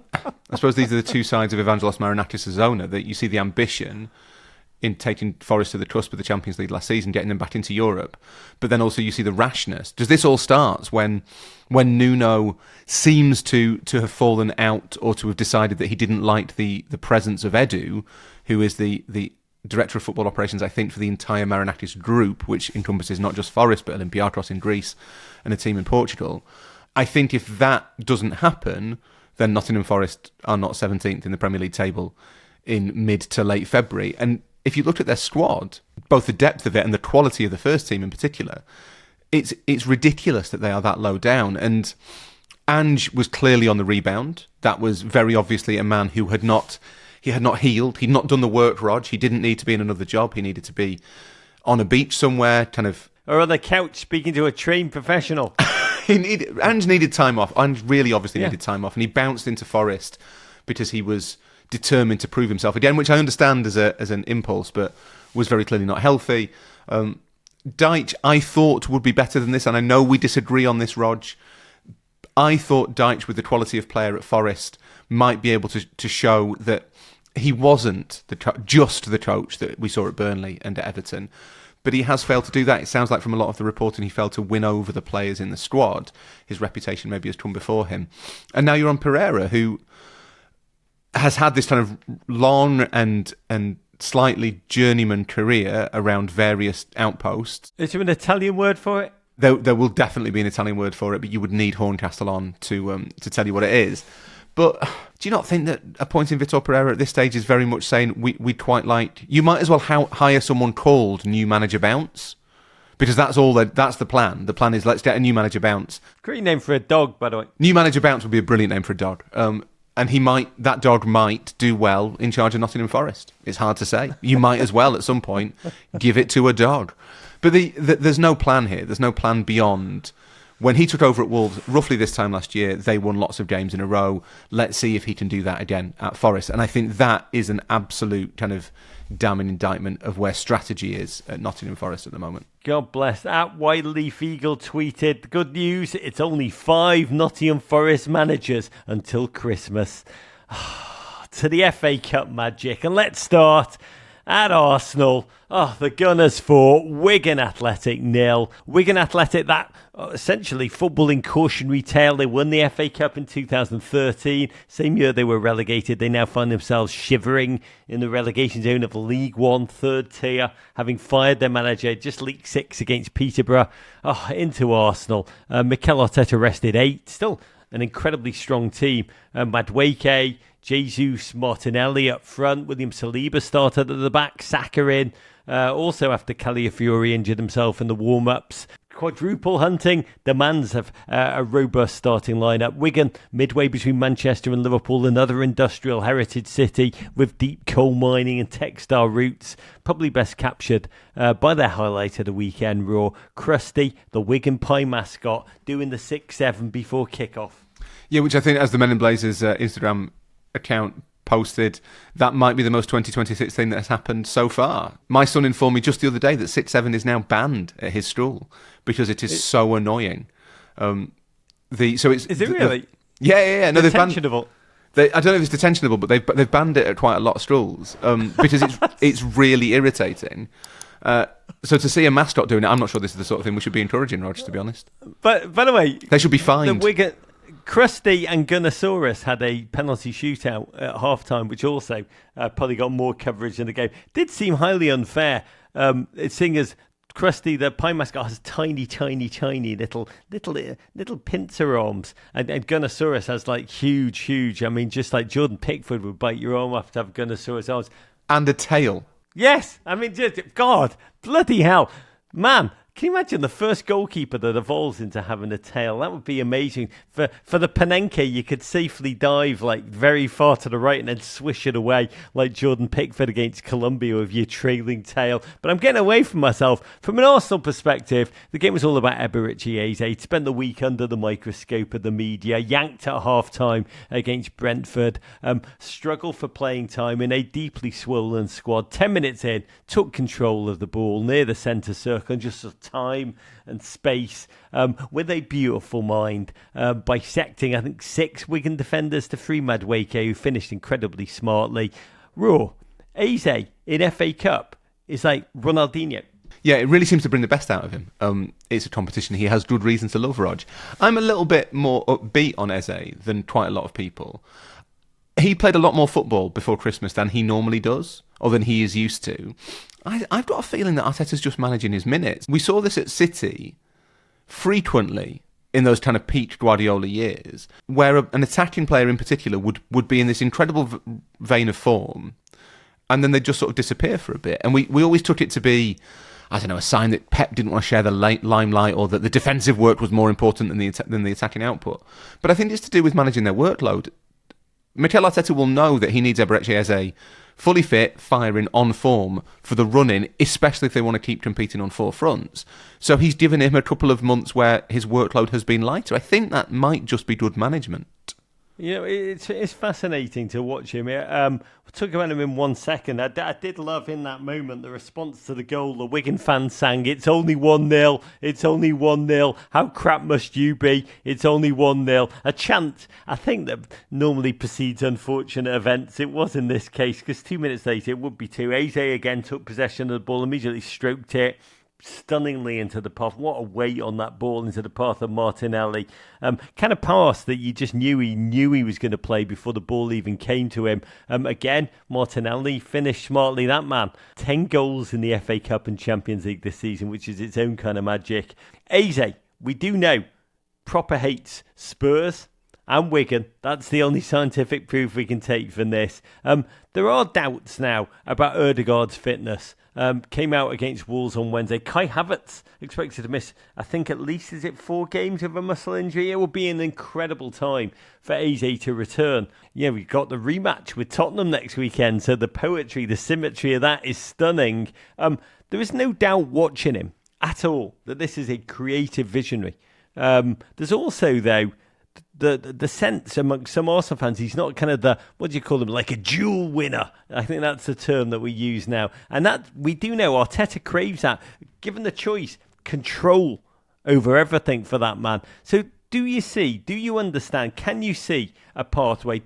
suppose these are the 2 sides of Evangelos Marinakis' owner, that you see the ambition in taking Forest to the cusp of the Champions League last season, getting them back into Europe, but then also you see the rashness. Does this all start when Nuno seems to have fallen out, or to have decided that he didn't like the presence of Edu, who is the Director of Football Operations, I think, for the entire Marinakis group, which encompasses not just Forest, but Olympiacos in Greece and a team in Portugal. I think if that doesn't happen, then Nottingham Forest are not 17th in the Premier League table in mid to late February. And if you looked at their squad, both the depth of it and the quality of the first team in particular, it's ridiculous that they are that low down. And Ange was clearly on the rebound. That was very obviously a man who had not healed. He'd not done the work, Rog. He didn't need to be in another job. He needed to be on a beach somewhere, kind of... Or on the couch speaking to a trained professional. Ange needed time off. Ange really obviously needed time off. And he bounced into Forest because he was determined to prove himself again, which I understand as an impulse, but was very clearly not healthy. Dyche, I thought, would be better than this. And I know we disagree on this, Rog. I thought Dyche, with the quality of player at Forest, might be able to show that he wasn't just the coach that we saw at Burnley and at Everton, but he has failed to do that. It sounds like from a lot of the reporting he failed to win over the players in the squad. His reputation maybe has come before him. And now you're on Pereira, who has had this kind of long and slightly journeyman career around various outposts. Is there an Italian word for it? There will definitely be an Italian word for it, but you would need Horncastle on to tell you what it is. But do you not think that appointing Vitor Pereira at this stage is very much saying we'd quite like... You might as well hire someone called New Manager Bounce, because that's the plan. The plan is let's get a new manager bounce. Great name for a dog, by the way. New Manager Bounce would be a brilliant name for a dog. And that dog might do well in charge of Nottingham Forest. It's hard to say. You might as well at some point give it to a dog. But there's no plan here. There's no plan beyond... When he took over at Wolves, roughly this time last year, they won lots of games in a row. Let's see if he can do that again at Forest. And I think that is an absolute kind of damning indictment of where strategy is at Nottingham Forest at the moment. God bless. At Wildleaf Eagle tweeted, good news, it's only 5 Nottingham Forest managers until Christmas. To the FA Cup magic. And let's start at Arsenal. The Gunners 4, Wigan Athletic 0. Wigan Athletic, that essentially footballing cautionary tale. They won the FA Cup in 2013. Same year they were relegated. They now find themselves shivering in the relegation zone of League One, third tier, having fired their manager, just leaked 6 against Peterborough. Into Arsenal. Mikel Arteta rested 8. Still an incredibly strong team. Madueke, Jesus, Martinelli up front, William Saliba started at the back, Saka in. Also after Calafiori injured himself in the warm-ups. Quadruple hunting demands have a robust starting lineup. Wigan, midway between Manchester and Liverpool, another industrial heritage city with deep coal mining and textile roots. Probably best captured by their highlight of the weekend, Raw. Krusty, the Wigan Pie mascot, doing the 6-7 before kick-off. Yeah, which I think, as the Men in Blazers Instagram account posted, that might be the most 2026 thing that has happened so far. My son informed me just the other day that 6-7 is now banned at his school because it is so annoying. Is it really? Yeah. No, they've banned. I don't know if it's detentionable, but they've banned it at quite a lot of schools because it's really irritating. So to see a mascot doing it, I'm not sure this is the sort of thing we should be encouraging, Roger, to be honest. But by the way, they should be fined. Krusty and Gunnosaurus had a penalty shootout at halftime, which also probably got more coverage in the game. Did seem highly unfair. Seeing as Krusty, the pie mascot, has tiny little pincer arms, and Gunnosaurus has like huge. I mean, just like Jordan Pickford would bite your arm off to have Gunnosaurus arms and a tail. Yes, I mean, God, bloody hell, man. Can you imagine the first goalkeeper that evolves into having a tail? That would be amazing. For the Panenka, you could safely dive like very far to the right and then swish it away like Jordan Pickford against Colombia with your trailing tail. But I'm getting away from myself. From an Arsenal perspective, the game was all about Eberechi Eze. He'd spent the week under the microscope of the media, yanked at half-time against Brentford, struggled for playing time in a deeply swollen squad. 10 minutes in, took control of the ball near the centre circle and just time and space with a beautiful mind, bisecting I think 6 Wigan defenders to 3 Madueke, who finished incredibly smartly. Raw, Eze in FA Cup is like Ronaldinho. Yeah, it really seems to bring the best out of him. It's a competition he has good reason to love, Rog. I'm a little bit more upbeat on Eze than quite a lot of people. He played a lot more football before Christmas than he normally does, or than he is used to. I've got a feeling that Arteta's just managing his minutes. We saw this at City frequently in those kind of peak Guardiola years, where an attacking player in particular would be in this incredible vein of form, and then they'd just sort of disappear for a bit. And we always took it to be, I don't know, a sign that Pep didn't want to share the limelight, or that the defensive work was more important than the attacking output. But I think it's to do with managing their workload. Mikel Arteta will know that he needs Eberechi Eze fully fit, firing, on form for the run-in, especially if they want to keep competing on 4 fronts. So he's given him a couple of months where his workload has been lighter. I think that might just be good management. It's fascinating to watch him. We'll talk about him in 1 second. I did love in that moment the response to the goal. The Wigan fans sang, "It's only 1-0, it's only 1-0. How crap must you be? It's only 1-0. A chant, I think, that normally precedes unfortunate events. It was in this case, because 2 minutes later it would be 2. Eze again took possession of the ball, immediately stroked it stunningly into the path. What a weight on that ball into the path of Martinelli. Kind of pass that you just knew he was going to play before the ball even came to him. Again, Martinelli finished smartly. That man, 10 goals in the FA Cup and Champions League this season, which is its own kind of magic. Eze, we do know, proper hates Spurs and Wigan. That's the only scientific proof we can take from this. There are doubts now about Ødegaard's fitness. Came out against Wolves on Wednesday. Kai Havertz expected to miss, I think, at least, is it 4 games of a muscle injury? It will be an incredible time for Eze to return. Yeah, we've got the rematch with Tottenham next weekend, so the poetry, the symmetry of that is stunning. There is no doubt watching him at all that this is a creative visionary. There's also, though, the sense amongst some Arsenal fans, he's not kind of the, what do you call him, like a dual winner. I think that's the term that we use now. And that, we do know, Arteta craves that. Given the choice, control over everything for that man. So do you understand, can you see a pathway?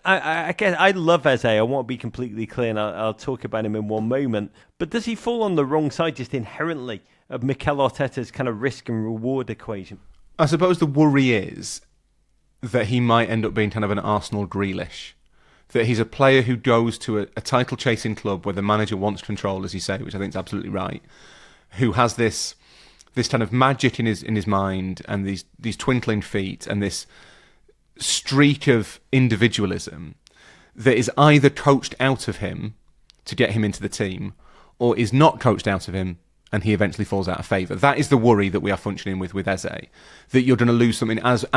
I guess I love Eze. I want to be completely clear, and I'll talk about him in one moment. But does he fall on the wrong side just inherently of Mikel Arteta's kind of risk and reward equation? I suppose the worry is that he might end up being kind of an Arsenal Grealish. That he's a player who goes to a title-chasing club where the manager wants control, as you say, which I think is absolutely right, who has this kind of magic in his mind and these twinkling feet and this streak of individualism that is either coached out of him to get him into the team or is not coached out of him and he eventually falls out of favour. That is the worry that we are functioning with Eze, that you're going to lose something as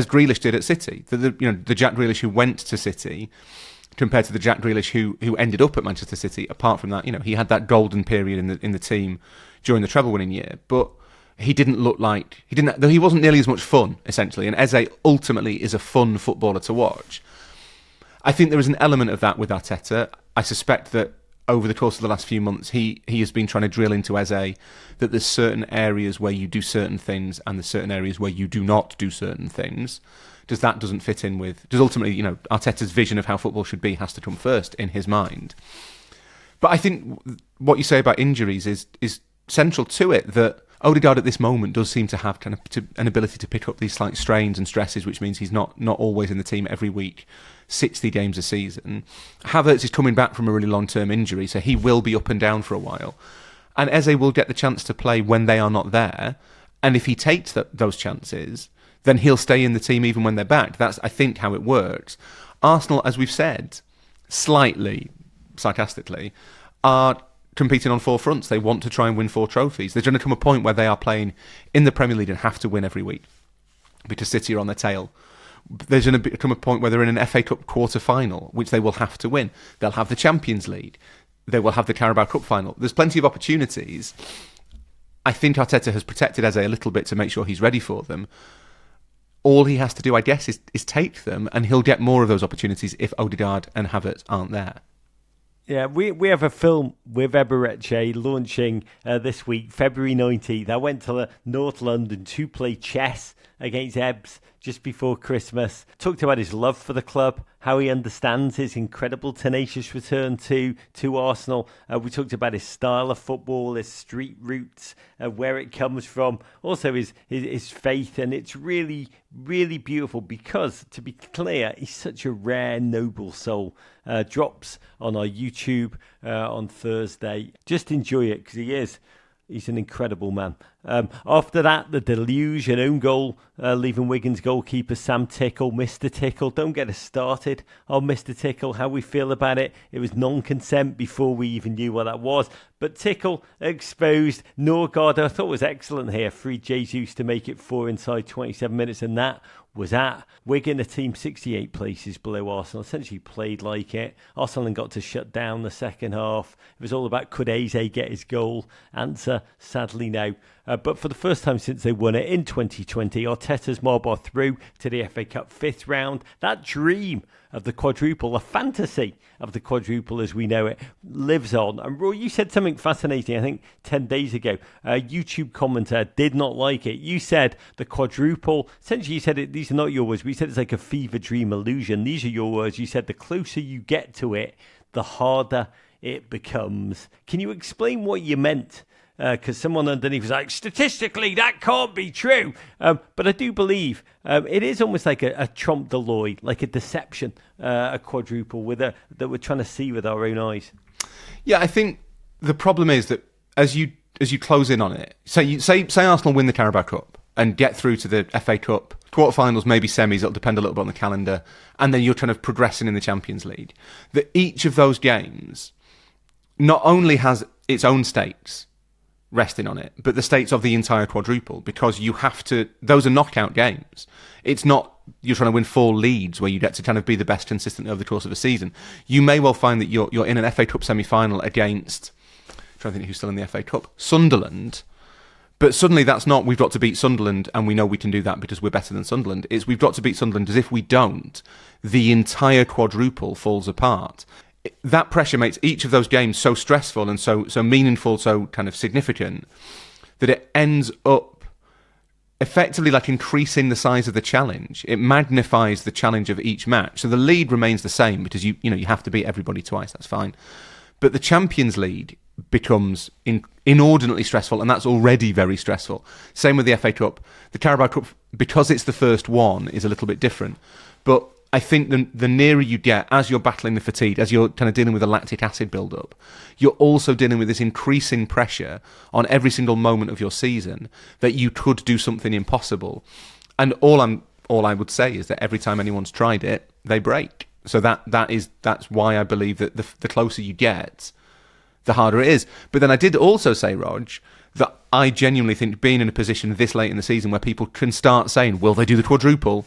Grealish did at City. The Jack Grealish who went to City compared to the Jack Grealish who ended up at Manchester City. Apart from that, he had that golden period in the team during the treble-winning year, but he didn't look like he wasn't nearly as much fun, essentially. And Eze ultimately is a fun footballer to watch. I think there is an element of that with Arteta. I suspect that over the course of the last few months, he has been trying to drill into Eze that there's certain areas where you do certain things and there's certain areas where you do not do certain things. Does ultimately, Arteta's vision of how football should be has to come first in his mind. But I think what you say about injuries is central to it, that Ødegaard at this moment does seem to have kind of an ability to pick up these slight strains and stresses, which means he's not always in the team every week, 60 games a season. Havertz is coming back from a really long-term injury, so he will be up and down for a while. And Eze will get the chance to play when they are not there. And if he takes those chances, then he'll stay in the team even when they're back. That's, I think, how it works. Arsenal, as we've said, slightly sarcastically, are competing on 4 fronts. They want to try and win 4 trophies. There's going to come a point where they are playing in the Premier League and have to win every week because City are on their tail. There's going to come a point where they're in an FA Cup quarter-final, which they will have to win. They'll have the Champions League. They will have the Carabao Cup final. There's plenty of opportunities. I think Arteta has protected Eze a little bit to make sure he's ready for them. All he has to do, I guess, is take them, and he'll get more of those opportunities if Ødegaard and Havertz aren't there. Yeah, we have a film with Ebereche launching this week, February 19th. I went to North London to play chess against Ebbs just before Christmas. Talked about his love for the club, how he understands his incredible tenacious return to Arsenal. We talked about his style of football, his street roots, where it comes from, also his faith. And it's really, really beautiful because, to be clear, he's such a rare, noble soul. Drops on our YouTube on Thursday. Just enjoy it because he's an incredible man. After that, the deluge, an own goal, leaving Wigan's goalkeeper Sam Tickle, Mr. Tickle. Don't get us started on Mr. Tickle, how we feel about it. It was non-consent before we even knew what that was. But Tickle exposed. Norgard, I thought, was excellent here. Freed Jesus to make it 4 inside 27 minutes, and that was at Wigan, a team 68 places below Arsenal, essentially played like it. Arsenal got to shut down the second half. It was all about, could Eze get his goal? Answer, sadly, no. but for the first time since they won it in 2020, Arteta's mob are through to the FA Cup fifth round. That dream of the quadruple, the fantasy of the quadruple as we know it, lives on. And Roy, you said something fascinating, I think 10 days ago. A YouTube commenter did not like it. You said the quadruple, essentially you said it, these are not your words, but you said it's like a fever dream illusion. These are your words. You said the closer you get to it, the harder it becomes. Can you explain what you meant? Because someone underneath was like, statistically, that can't be true. But I do believe it is almost like a trompe l'oeil, like a deception, a quadruple that we're trying to see with our own eyes. Yeah, I think the problem is that as you close in on it, say Arsenal win the Carabao Cup and get through to the FA Cup, quarterfinals, maybe semis, it'll depend a little bit on the calendar, and then you're kind of progressing in the Champions League, that each of those games not only has its own stakes resting on it, but the stakes of the entire quadruple, because you have to, those are knockout games. It's not you're trying to win 4 leads where you get to kind of be the best consistently over the course of a season. You may well find that you're in an FA Cup semi-final against, I'm trying to think who's still in the FA Cup, Sunderland, but suddenly that's not, we've got to beat Sunderland and we know we can do that because we're better than Sunderland. It's we've got to beat Sunderland, as if we don't, the entire quadruple falls apart. That pressure makes each of those games so stressful and so meaningful, so kind of significant, that it ends up effectively like increasing the size of the challenge. It magnifies the challenge of each match. So the lead remains the same because you have to beat everybody twice. That's fine. But the Champions League becomes inordinately stressful, and that's already very stressful. Same with the FA Cup. The Carabao Cup, because it's the first one, is a little bit different. But I think the nearer you get, as you're battling the fatigue, as you're kind of dealing with the lactic acid build-up, you're also dealing with this increasing pressure on every single moment of your season that you could do something impossible. And all I would say is that every time anyone's tried it, they break. So that's why I believe that the closer you get, the harder it is. But then I did also say, Rog, that I genuinely think being in a position this late in the season where people can start saying, will they do the quadruple?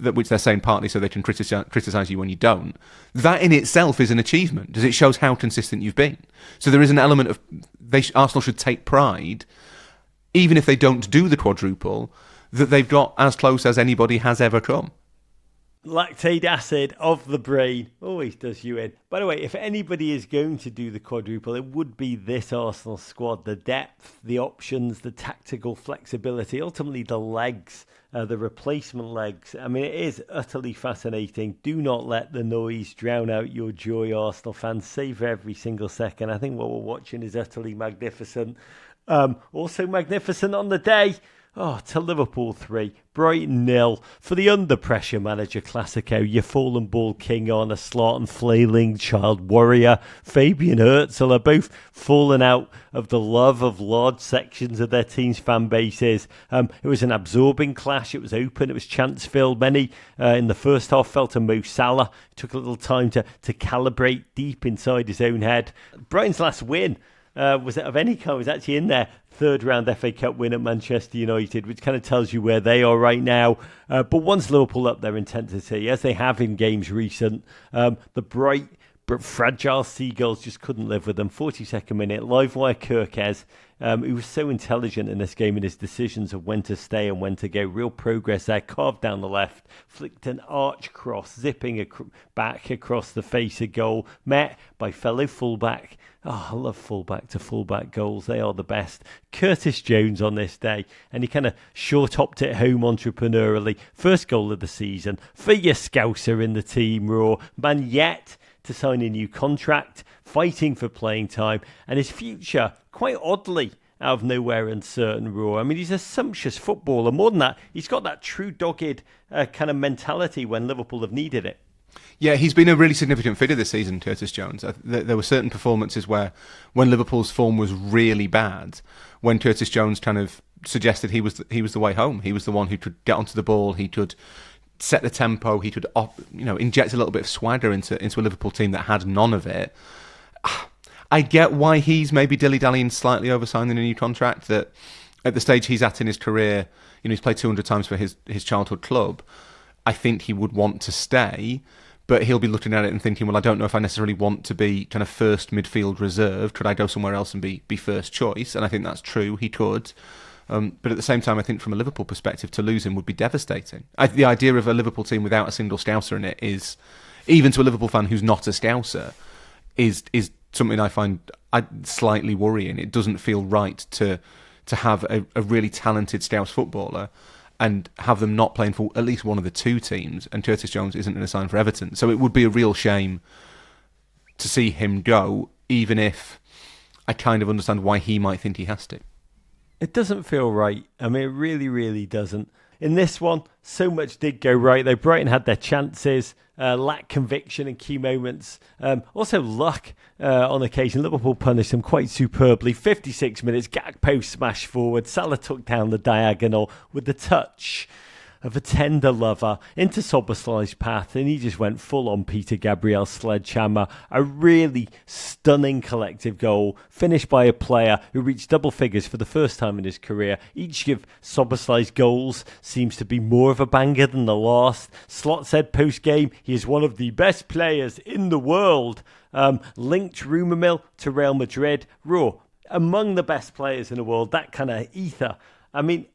Which they're saying partly so they can criticise you when you don't. That in itself is an achievement, because it shows how consistent you've been. So there is an element of Arsenal should take pride, even if they don't do the quadruple, that they've got as close as anybody has ever come. Lactate acid of the brain always does you in. By the way, if anybody is going to do the quadruple, it would be this Arsenal squad. The depth, the options, the tactical flexibility, ultimately the legs, the replacement legs. I mean, it is utterly fascinating. Do not let the noise drown out your joy, Arsenal fans. Savour every single second. I think what we're watching is utterly magnificent. Also magnificent on the day. To Liverpool 3, Brighton 0. For the under-pressure manager Classico, your fallen ball king on a slot and flailing child warrior, Fabian Herzl, are both fallen out of the love of large sections of their team's fan bases. It was an absorbing clash. It was open. It was chance-filled. Many in the first half felt a Mo Salah. It took a little time to calibrate deep inside his own head. Brighton's last win was of any kind, was actually in their third round FA Cup win at Manchester United, which kind of tells you where they are right now. But once Liverpool up their intensity, as they have in games recent, the bright but fragile Seagulls just couldn't live with them. 42nd minute, live wire Kirkez, who was so intelligent in this game in his decisions of when to stay and when to go. Real progress there, carved down the left, flicked an arch cross, zipping back across the face of goal, met by fellow fullback. I love fullback to fullback goals. They are the best. Curtis Jones on this day, and he kind of short-hopped it home entrepreneurially. First goal of the season for your Scouser in the team, Raw. Man yet to sign a new contract, fighting for playing time, and his future, quite oddly, out of nowhere uncertain, Raw. I mean, he's a sumptuous footballer. More than that, he's got that true dogged kind of mentality when Liverpool have needed it. Yeah, he's been a really significant figure this season, Curtis Jones. There were certain performances where, when Liverpool's form was really bad, when Curtis Jones kind of suggested he was the way home. He was the one who could get onto the ball. He could set the tempo. He could inject a little bit of swagger into a Liverpool team that had none of it. I get why he's maybe dilly-dallying slightly over signing a new contract. That at the stage he's at in his career, he's played 200 times for his childhood club. I think he would want to stay. but he'll be looking at it and thinking, well, I don't know if I necessarily want to be kind of first midfield reserve. Could I go somewhere else and be first choice? And I think that's true. He could. But at the same time, I think from a Liverpool perspective, to lose him would be devastating. The idea of a Liverpool team without a single Scouser in it is, even to a Liverpool fan who's not a Scouser, is something I find slightly worrying. It doesn't feel right to have a really talented Scouse footballer and have them not playing for at least one of the two teams, and Curtis Jones isn't going to sign for Everton. So it would be a real shame to see him go, even if I kind of understand why he might think he has to. It doesn't feel right. I mean, it really, really doesn't. In this one, so much did go right, though. Brighton had their chances, lacked conviction in key moments. Also luck on occasion. Liverpool punished them quite superbly. 56 minutes, Gakpo smashed forward. Salah took down the diagonal with the touch of a tender lover into Szoboszlai's path, and he just went full on Peter Gabriel's sledgehammer. A really stunning collective goal, finished by a player who reached double figures for the first time in his career. Each of Szoboszlai's goals seems to be more of a banger than the last. Slot said post-game, he is one of the best players in the world. Linked rumour mill to Real Madrid. Raw, among the best players in the world, that kind of ether. I mean,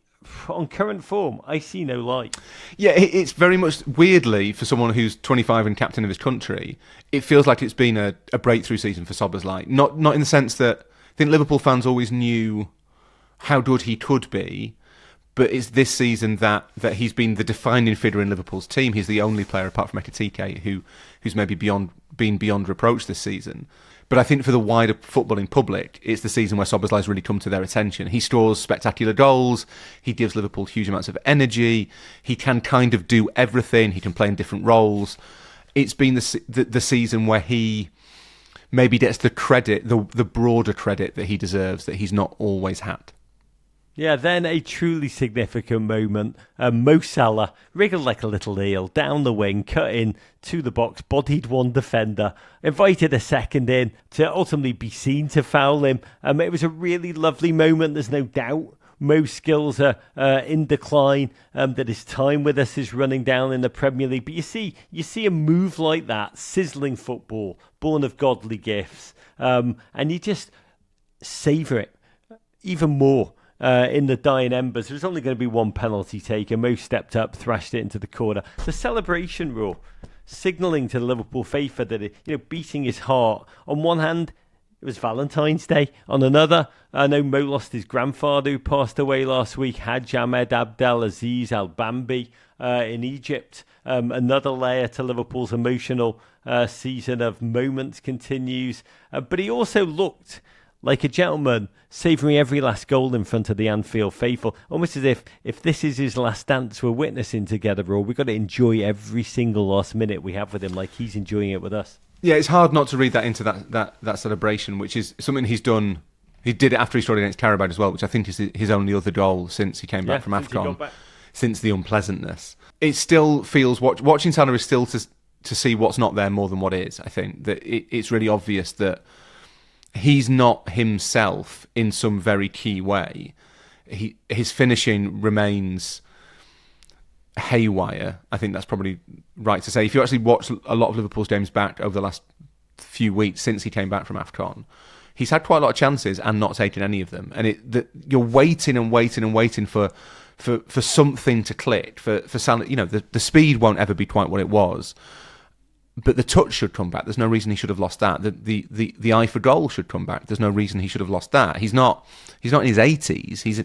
on current form, I see no light. Yeah, it's very much, weirdly, for someone who's 25 and captain of his country, it feels like it's been a breakthrough season for Szoboszlai. Not in the sense that I think Liverpool fans always knew how good he could be, but it's this season that he's been the defining figure in Liverpool's team. He's the only player, apart from Ekitike, who's maybe been beyond reproach this season. But I think for the wider footballing public, it's the season where Szoboszlai's really come to their attention. He scores spectacular goals. He gives Liverpool huge amounts of energy. He can kind of do everything. He can play in different roles. It's been the season where he maybe gets the credit, the broader credit that he deserves, that he's not always had. Yeah, then a truly significant moment. Mo Salah wriggled like a little eel down the wing, cut in to the box, bodied one defender, invited a second in to ultimately be seen to foul him. It was a really lovely moment, there's no doubt. Mo's skills are in decline, that his time with us is running down in the Premier League. But you see a move like that, sizzling football, born of godly gifts, and you just savour it even more. In the dying embers. There was only going to be one penalty taken. Mo stepped up, thrashed it into the corner. The celebration rule, signalling to the Liverpool faithful that beating his heart. On one hand, it was Valentine's Day. On another, I know Mo lost his grandfather who passed away last week, Haj Ahmed Abdel Aziz Al Bambi in Egypt. Another layer to Liverpool's emotional season of moments continues. But he also looked like a gentleman, savouring every last goal in front of the Anfield faithful, almost as if this is his last dance we're witnessing together, bro. We've got to enjoy every single last minute we have with him like he's enjoying it with us. Yeah, it's hard not to read that into that celebration, which is something he's done. He did it after he scored against Carabao as well, which I think is his only other goal since he came back from AFCON, since the unpleasantness. It still feels, watching Salah is still to see what's not there more than what is. I think that it's really obvious that he's not himself in some very key way. His finishing remains haywire. I think that's probably right to say. If you actually watch a lot of Liverpool's games back over the last few weeks since he came back from AFCON, he's had quite a lot of chances and not taken any of them. And you're waiting and waiting and waiting for something to click. For Salah, the speed won't ever be quite what it was. But the touch should come back. There's no reason he should have lost that. The eye for goal should come back. There's no reason he should have lost that. He's not in his 80s. He's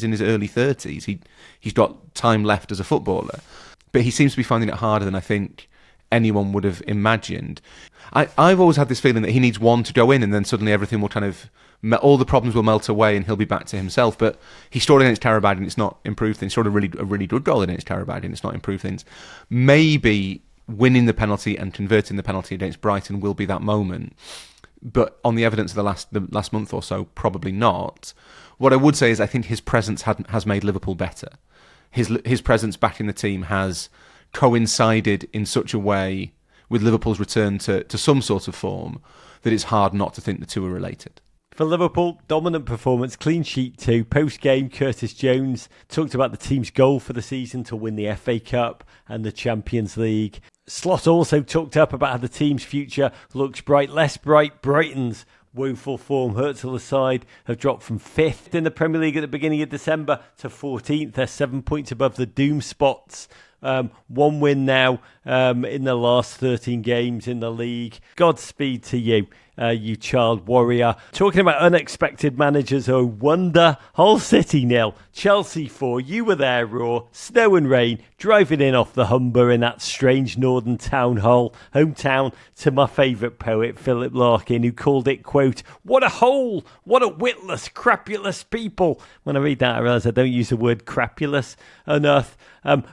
in his early 30s. He's got time left as a footballer. But he seems to be finding it harder than I think anyone would have imagined. I've always had this feeling that he needs one to go in, and then suddenly everything will all the problems will melt away, and he'll be back to himself. But he scored against Carabao, and it's not improved things. He scored a really good goal against Carabao, and it's not improved things. Maybe winning the penalty and converting the penalty against Brighton will be that moment, but on the evidence of the last month or so, probably not. What I would say is I think his presence has made Liverpool better. His presence back in the team has coincided in such a way with Liverpool's return to some sort of form that it's hard not to think the two are related. For Liverpool, dominant performance, clean sheet too. Post-game, Curtis Jones talked about the team's goal for the season to win the FA Cup and the Champions League. Slot also talked up about how the team's future looks bright, less bright. Brighton's woeful form hurts all aside, have dropped from 5th in the Premier League at the beginning of December to 14th. They're 7 points above the doom spots. One win now in the last 13 games in the league. Godspeed to you, you child warrior. Talking about unexpected managers, oh wonder. Hull City 0, Chelsea 4. You were there, Raw. Snow and rain, driving in off the Humber in that strange northern town Hull. Hometown to my favourite poet, Philip Larkin, who called it, quote, "What a hole! What a witless, crapulous people." When I read that, I realise I don't use the word crapulous enough.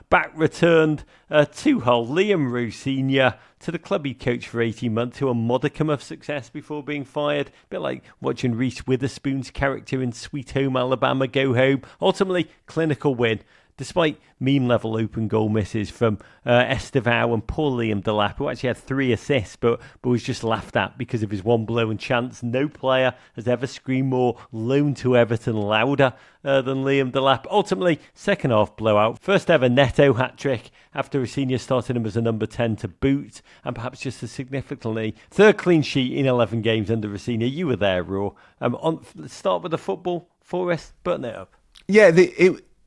Back returned to Hull, Liam Roux Sr., to the club he coached for 18 months, to a modicum of success before being fired. A bit like watching Reese Witherspoon's character in Sweet Home Alabama go home. Ultimately, clinical win. Despite meme-level open goal misses from Estevao and poor Liam Delap, who actually had 3 assists but was just laughed at because of his one blow and chance. No player has ever screamed more "loan to Everton" louder than Liam Delap. Ultimately, second half blowout. First ever Neto hat-trick after a senior started him as a number 10 to boot. And perhaps just as significantly, third clean sheet in 11 games under Rosenior. You were there, Raw. Let's start with the football. Forest, button it up. Yeah,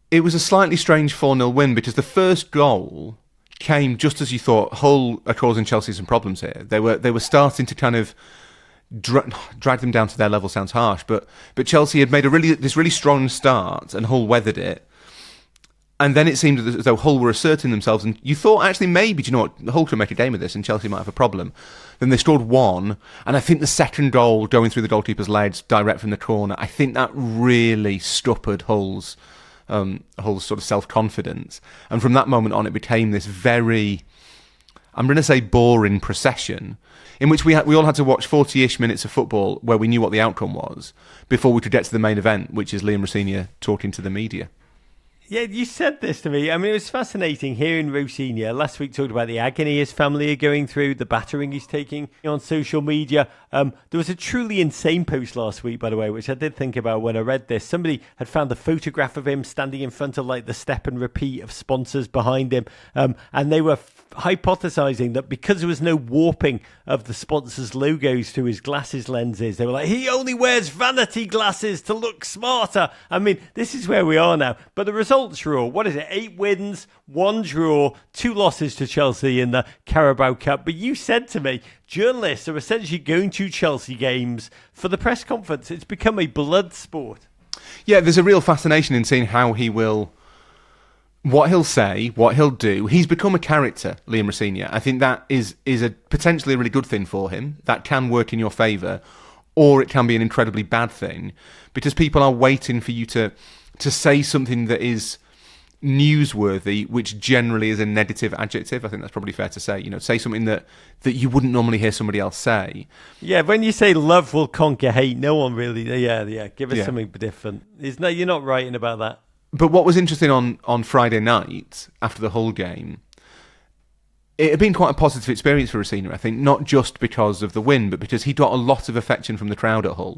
it was a slightly strange 4-0 win because the first goal came just as you thought Hull are causing Chelsea some problems here. They were starting to kind of drag them down to their level. Sounds harsh, but Chelsea had made this really strong start and Hull weathered it. And then it seemed as though Hull were asserting themselves, and you thought actually maybe, do you know what, Hull could make a game of this and Chelsea might have a problem. Then they scored 1, and I think the second goal going through the goalkeeper's legs direct from the corner, I think that really stuppered Hull's sort of self-confidence. And from that moment on, it became this very, I'm going to say boring procession, in which we all had to watch 40-ish minutes of football where we knew what the outcome was before we could get to the main event, which is Liam Rosenior talking to the media. Yeah, you said this to me. I mean, it was fascinating hearing Roux Senior. Last week talked about the agony his family are going through, the battering he's taking on social media. There was a truly insane post last week, by the way, which I did think about when I read this. Somebody had found a photograph of him standing in front of like the step and repeat of sponsors behind him. And they were hypothesizing that because there was no warping of the sponsors' logos to his glasses lenses, they were like, he only wears vanity glasses to look smarter. I mean, this is where we are now. But the results are all, what is it, 8 wins, 1 draw, 2 losses to Chelsea in the Carabao Cup. But you said to me, journalists are essentially going to Chelsea games for the press conference. It's become a blood sport. Yeah, there's a real fascination in seeing how he will, what he'll say, what he'll do. He's become a character, Liam Rosenior. I think that is a potentially a really good thing for him. That can work in your favour, or it can be an incredibly bad thing, because people are waiting for you to say something that is newsworthy, which generally is a negative adjective. I think that's probably fair to say. You know, say something that you wouldn't normally hear somebody else say. Yeah, when you say love will conquer hate, no one really. Yeah. Give us something different. You're not writing about that. But what was interesting on Friday night after the Hull game, it had been quite a positive experience for Rosenior, I think, not just because of the win, but because he got a lot of affection from the crowd at Hull.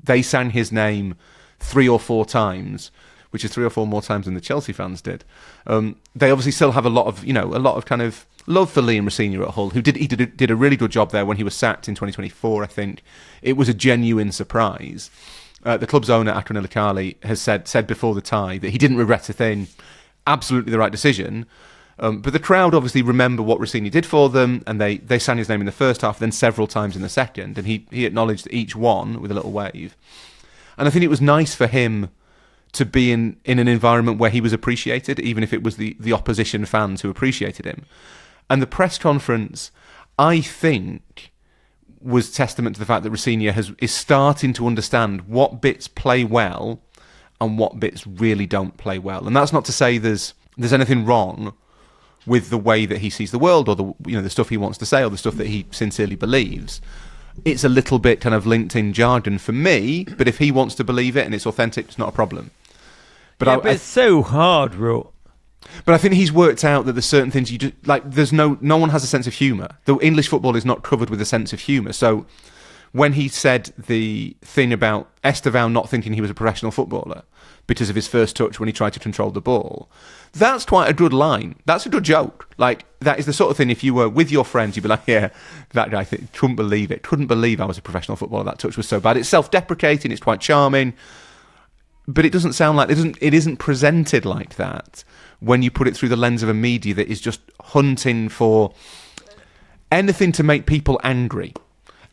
They sang his name 3 or 4 times, which is 3 or 4 more times than the Chelsea fans did. They obviously still have a lot of kind of love for Liam Rosenior at Hull, who did a really good job there when he was sacked in 2024. I think it was a genuine surprise. The club's owner, Akron Elikali, has said before the tie that he didn't regret a thing. Absolutely the right decision. But the crowd obviously remember what Rosenior did for them, and they sang his name in the first half, then several times in the second, and he acknowledged each one with a little wave. And I think it was nice for him to be in an environment where he was appreciated, even if it was the opposition fans who appreciated him. And the press conference, I think, was testament to the fact that Rosenior is starting to understand what bits play well and what bits really don't play well. And that's not to say there's anything wrong with the way that he sees the world, or the stuff he wants to say, or the stuff that he sincerely believes. It's a little bit kind of LinkedIn jargon for me, but if he wants to believe it and it's authentic, it's not a problem. But it's so hard, Ro. But I think he's worked out that there's certain things you just like. There's no one has a sense of humour. The English football is not covered with a sense of humour. So when he said the thing about Estevao not thinking he was a professional footballer, because of his first touch when he tried to control the ball. That's quite a good line. That's a good joke. Like, that is the sort of thing, if you were with your friends, you'd be like, yeah, that guy, couldn't believe it. Couldn't believe I was a professional footballer. That touch was so bad. It's self-deprecating. It's quite charming. But it doesn't sound like, it isn't presented like that when you put it through the lens of a media that is just hunting for anything to make people angry.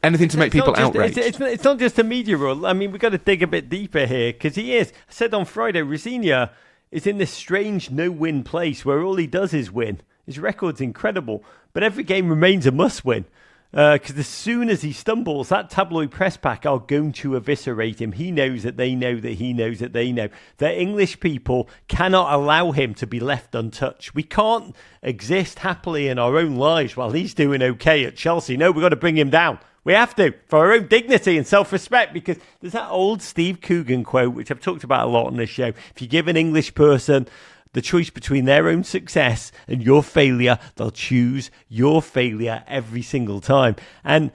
Anything to make people outraged. It's not just a media role. I mean, we've got to dig a bit deeper here, because he is. I said on Friday, Rosenior is in this strange no-win place where all he does is win. His record's incredible, but every game remains a must-win. Because as soon as he stumbles, that tabloid press pack are going to eviscerate him. He knows that they know that he knows that they know. That English people cannot allow him to be left untouched. We can't exist happily in our own lives while he's doing okay at Chelsea. No, we've got to bring him down. We have to, for our own dignity and self-respect, because there's that old Steve Coogan quote, which I've talked about a lot on this show. If you give an English person the choice between their own success and your failure, they'll choose your failure every single time. And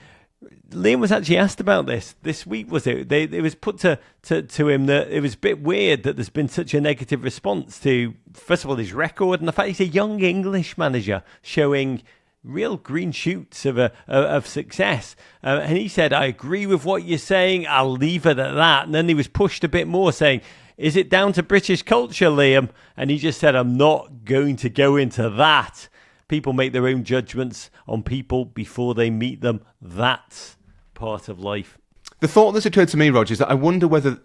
Liam was actually asked about this week, was it? It was put to him that it was a bit weird that there's been such a negative response to, first of all, his record and the fact he's a young English manager showing real green shoots of success. And he said, I agree with what you're saying. I'll leave it at that. And then he was pushed a bit more, saying, is it down to British culture, Liam? And he just said, I'm not going to go into that. People make their own judgments on people before they meet them. That's part of life. The thought that's occurred to me, Roger, is that I wonder whether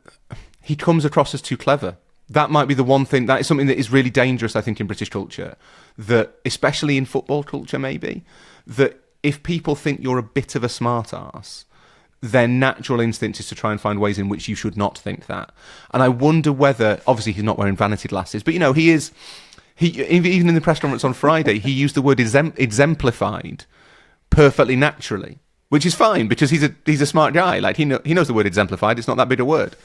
he comes across as too clever. That might be the one thing, that is something that is really dangerous, I think, in British culture, that, especially in football culture maybe, that if people think you're a bit of a smart arse, their natural instinct is to try and find ways in which you should not think that. And I wonder whether, obviously he's not wearing vanity glasses, but, you know, he even in the press conference on Friday, he used the word exemplified perfectly naturally, which is fine, because he's a smart guy. Like, he knows the word exemplified, it's not that big a word.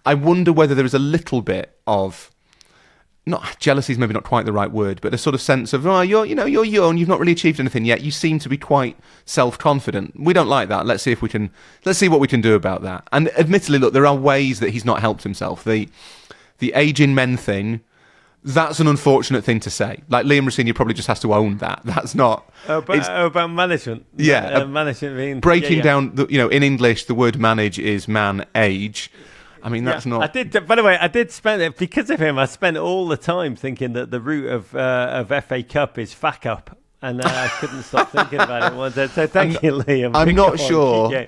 I wonder whether there is a little bit of, not jealousy is maybe not quite the right word, but a sort of sense of, you're young, you've not really achieved anything yet. You seem to be quite self-confident. We don't like that. Let's see what we can do about that. And admittedly, look, there are ways that he's not helped himself. The aging men thing, that's an unfortunate thing to say. Like, Liam Rosenior probably just has to own that. That's not about management. Yeah, management being breaking down. In English, the word manage is man age. I mean, that's not. I did. By the way, I did spend it because of him. I spent all the time thinking that the root of FA Cup is fuck up, and I couldn't stop thinking about it one day. So thank you, Liam. I'm not sure.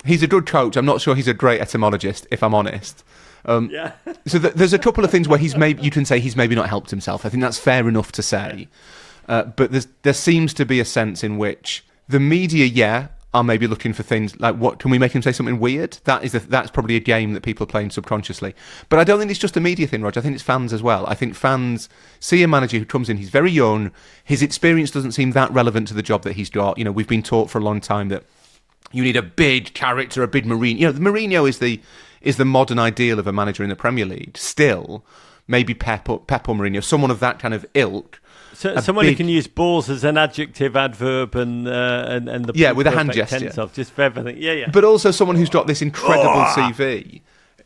He's a good coach. I'm not sure he's a great etymologist, if I'm honest. So there's a couple of things where you can say he's maybe not helped himself. I think that's fair enough to say. But there seems to be a sense in which the media, are maybe looking for things like, what can we make him say something weird? That's probably a game that people are playing subconsciously. But I don't think it's just a media thing, Roger. I think it's fans as well. I think fans see a manager who comes in, he's very young, his experience doesn't seem that relevant to the job that he's got. You know, we've been taught for a long time that you need a big character, a big Mourinho. You know, the Mourinho is the modern ideal of a manager in the Premier League. Still, maybe Pep or Mourinho, someone of that kind of ilk. So someone who can use balls as an adjective, adverb, and the with a hand gesture, tense of just for everything. Yeah. But also someone who's got this incredible CV,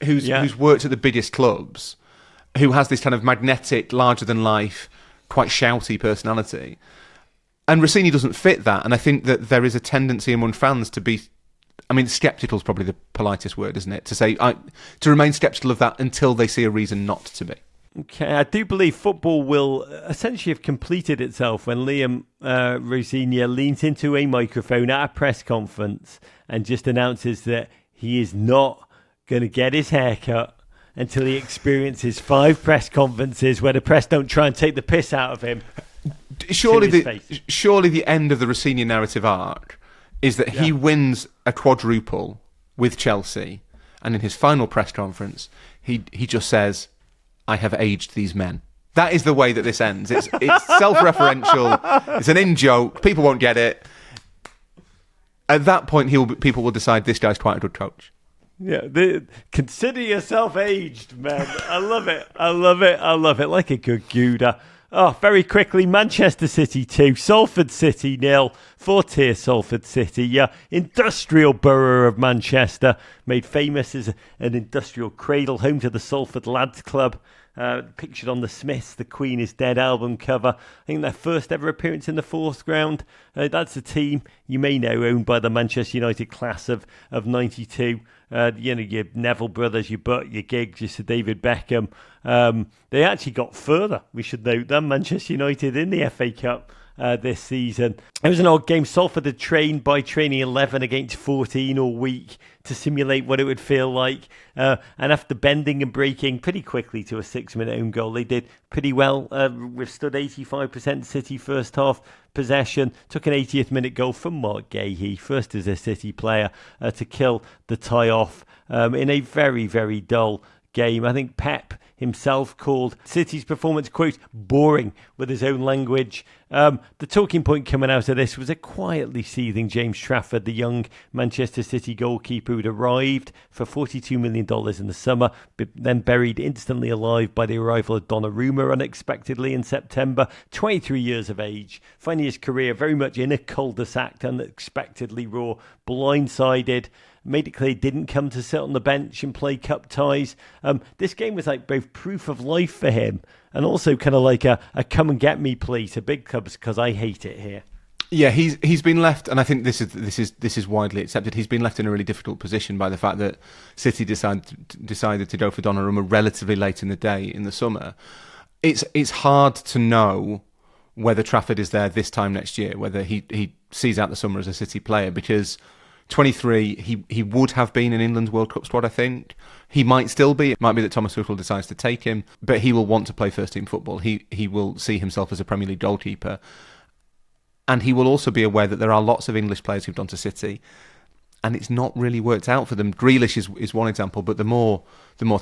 who's worked at the biggest clubs, who has this kind of magnetic, larger than life, quite shouty personality. And Rossini doesn't fit that, and I think that there is a tendency among fans to be, I mean, sceptical is probably the politest word, isn't it? To say to remain sceptical of that until they see a reason not to be. Okay, I do believe football will essentially have completed itself when Liam Rosenior leans into a microphone at a press conference and just announces that he is not going to get his hair cut until he experiences 5 press conferences where the press don't try and take the piss out of him. Surely the end of the Rosenior narrative arc is that he wins a quadruple with Chelsea, and in his final press conference, he just says, I have aged these men. That is the way that this ends. It's self-referential. It's an in-joke. People won't get it. At that point, people will decide this guy's quite a good coach. Yeah, consider yourself aged, man. I love it. Like a good Gouda. Oh, very quickly, Manchester City 2, Salford City 0, 4-tier Salford City, industrial borough of Manchester, made famous as an industrial cradle, home to the Salford Lads Club, pictured on the Smiths' The Queen is Dead album cover. I think their first ever appearance in the fourth ground. That's a team you may know owned by the Manchester United class of 92. Your Neville brothers, your Butt, your Giggs, your Sir David Beckham. They actually got further, we should note, than Manchester United in the FA Cup this season. It was an odd game. Salford had trained by training 11 against 14 all week to simulate what it would feel like. And after bending and breaking pretty quickly to a 6-minute own goal, they did pretty well. Withstood 85% City first half possession. Took an 80th minute goal from Mark Gahey, first as a City player, to kill the tie-off in a very, very dull game. I think Pep himself called City's performance, quote, boring with his own language. The talking point coming out of this was a quietly seething James Trafford, the young Manchester City goalkeeper who'd arrived for $42 million in the summer, but then buried instantly alive by the arrival of Donnarumma unexpectedly in September. 23 years of age, finding his career very much in a cul-de-sac, unexpectedly raw, blindsided. Made it clear he didn't come to sit on the bench and play cup ties. This game was like both proof of life for him and also kind of like a come and get me plea to big clubs because I hate it here. Yeah, he's been left, and I think this is widely accepted. He's been left in a really difficult position by the fact that City decided to go for Donnarumma relatively late in the day in the summer. It's hard to know whether Trafford is there this time next year, whether he sees out the summer as a City player, because 23, he would have been in England's World Cup squad, I think. He might still be. It might be that Thomas Tuchel decides to take him, but he will want to play first-team football. He will see himself as a Premier League goalkeeper. And he will also be aware that there are lots of English players who've gone to City, and it's not really worked out for them. Grealish is one example, but the more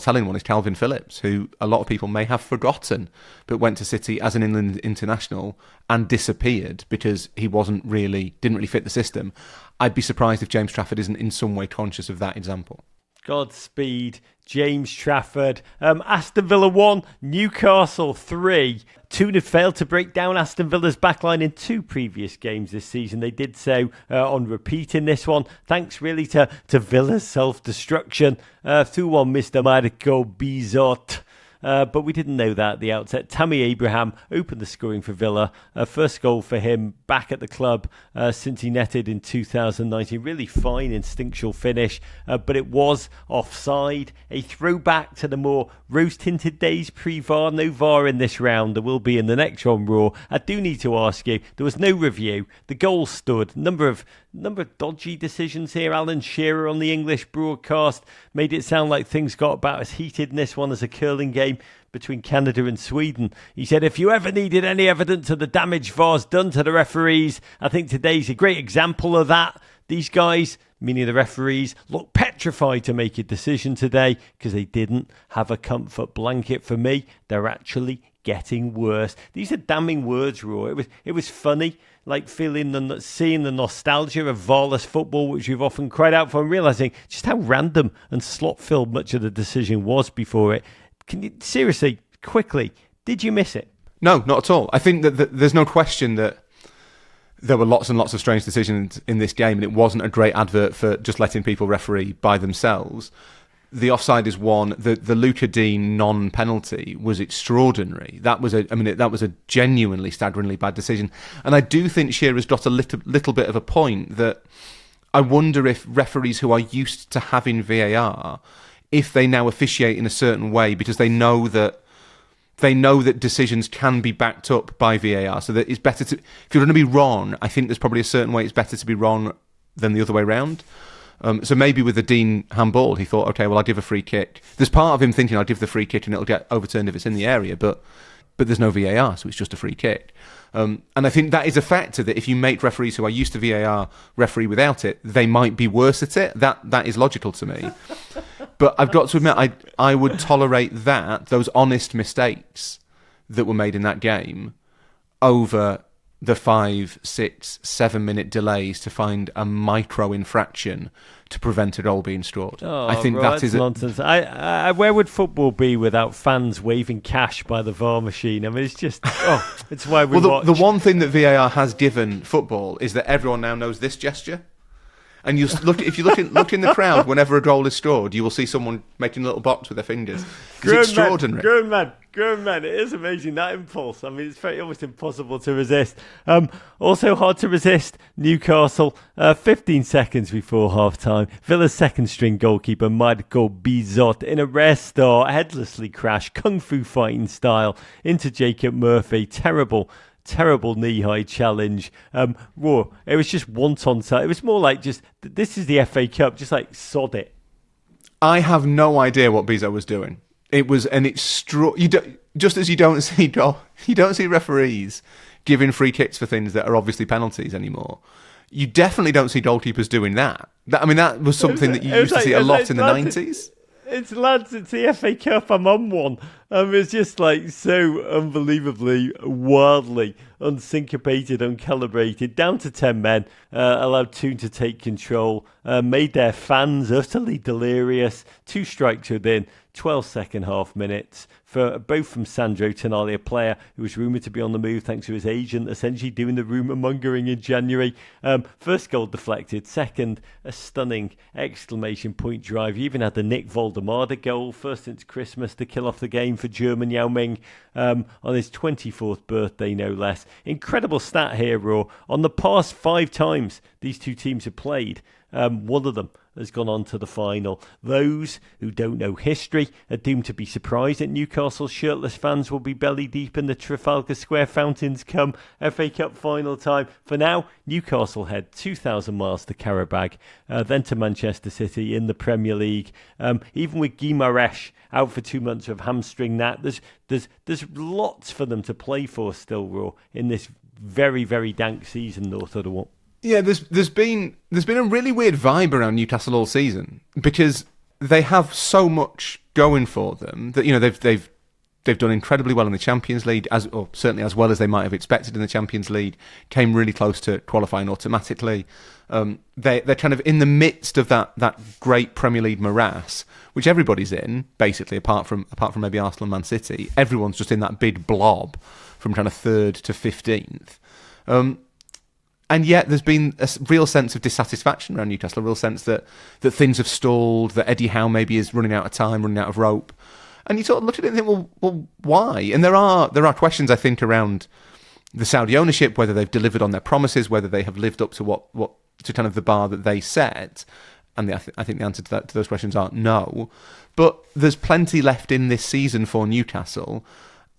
telling one is Calvin Phillips, who a lot of people may have forgotten, but went to City as an England international and disappeared because he didn't really fit the system. I'd be surprised if James Trafford isn't in some way conscious of that example. Godspeed, James Trafford. Aston Villa 1, Newcastle 3. Toon had failed to break down Aston Villa's backline in 2 previous games this season. They did so on repeat in this one, thanks really to Villa's self-destruction. 2-1 Mr. Marco Bizot. But we didn't know that at the outset. Tammy Abraham opened the scoring for Villa. First goal for him back at the club since he netted in 2019. Really fine instinctual finish, but it was offside. A throwback to the more rose-tinted days pre-VAR. No VAR in this round. There will be in the next one, Raw. I do need to ask you, there was no review. The goal stood. Number of dodgy decisions here. Alan Shearer on the English broadcast made it sound like things got about as heated in this one as a curling game between Canada and Sweden. He said, if you ever needed any evidence of the damage VAR's done to the referees, I think today's a great example of that. These guys, meaning the referees, look petrified to make a decision today because they didn't have a comfort blanket. For me, they're actually getting worse. These are damning words, Raw. It was funny, like seeing the nostalgia of VAR-less football, which we've often cried out for, and realising just how random and slot-filled much of the decision was before it. Can you, seriously, quickly, did you miss it? No, not at all. I think that there's no question that there were lots and lots of strange decisions in this game, and it wasn't a great advert for just letting people referee by themselves. The offside is one. The Luca Dean non-penalty was extraordinary. That was a genuinely staggeringly bad decision. And I do think Shearer's got a little bit of a point that I wonder if referees who are used to having VAR, if they now officiate in a certain way because they know that decisions can be backed up by VAR, so that it's better to, if you're going to be wrong, I think there's probably a certain way it's better to be wrong than the other way around. So maybe with the Dean handball, he thought, okay, well, I'll give a free kick. There's part of him thinking I'll give the free kick and it'll get overturned if it's in the area, but there's no VAR, so it's just a free kick. And I think that is a factor, that if you make referees who are used to VAR referee without it, they might be worse at it. That is logical to me. But I've got to admit, I would tolerate those honest mistakes that were made in that game over the 5, 6, 7 minute delays to find a micro infraction to prevent a goal being scored. Oh, I think that is nonsense. Where would football be without fans waving cash by the VAR machine? I mean, it's just it's why we watch. The one thing that VAR has given football is that everyone now knows this gesture. And if you look in the crowd, whenever a goal is scored, you will see someone making a little box with their fingers. It's extraordinary. Grown man. It is amazing, that impulse. I mean, it's almost impossible to resist. Also hard to resist, Newcastle, 15 seconds before half-time. Villa's second-string goalkeeper, Marco Bizot, in a rare start, headlessly crashed, kung fu fighting style, into Jacob Murphy. Terrible knee-high challenge. Raw. It was just wanton. It was more like just, this is the FA Cup, just like sod it. I have no idea what Bizot was doing. It was just as you don't see referees giving free kicks for things that are obviously penalties anymore. You definitely don't see goalkeepers doing that. That was something that you used to see a lot in the 90s. It's the FA Cup. I'm on one. It's just like so unbelievably, wildly unsyncopated, uncalibrated. Down to 10 men, allowed Toon to take control, made their fans utterly delirious. 2 strikes within 12 second half minutes, for both from Sandro Tonali, a player who was rumoured to be on the move thanks to his agent, essentially doing the rumour mongering in January. First goal deflected, second a stunning exclamation point drive. He even had the Nick Voldemade goal, first since Christmas, to kill off the game for German Yao Ming on his 24th birthday, no less. Incredible stat here, Raw. On the past 5 times these two teams have played, one of them has gone on to the final. Those who don't know history are doomed to be surprised that Newcastle's shirtless fans will be belly deep in the Trafalgar Square fountains come FA Cup final time. For now, Newcastle head 2,000 miles to Karabag, then to Manchester City in the Premier League. Even with Guimaraes out for 2 months with hamstring there's lots for them to play for still, Raw, in this very, very dank season, North of the Wall. Yeah, there's been a really weird vibe around Newcastle all season because they have so much going for them that they've done incredibly well in the Champions League, or certainly as well as they might have expected in the Champions League. Came really close to qualifying automatically. They're kind of in the midst of that great Premier League morass, which everybody's in basically, apart from maybe Arsenal and Man City. Everyone's just in that big blob from kind of 3rd to 15th. And yet there's been a real sense of dissatisfaction around Newcastle, a real sense that things have stalled, that Eddie Howe maybe is running out of time, running out of rope. And you sort of look at it and think, well, why? And there are questions, I think, around the Saudi ownership, whether they've delivered on their promises, whether they have lived up to what to kind of the bar that they set. And I think the answer to those questions are no. But there's plenty left in this season for Newcastle.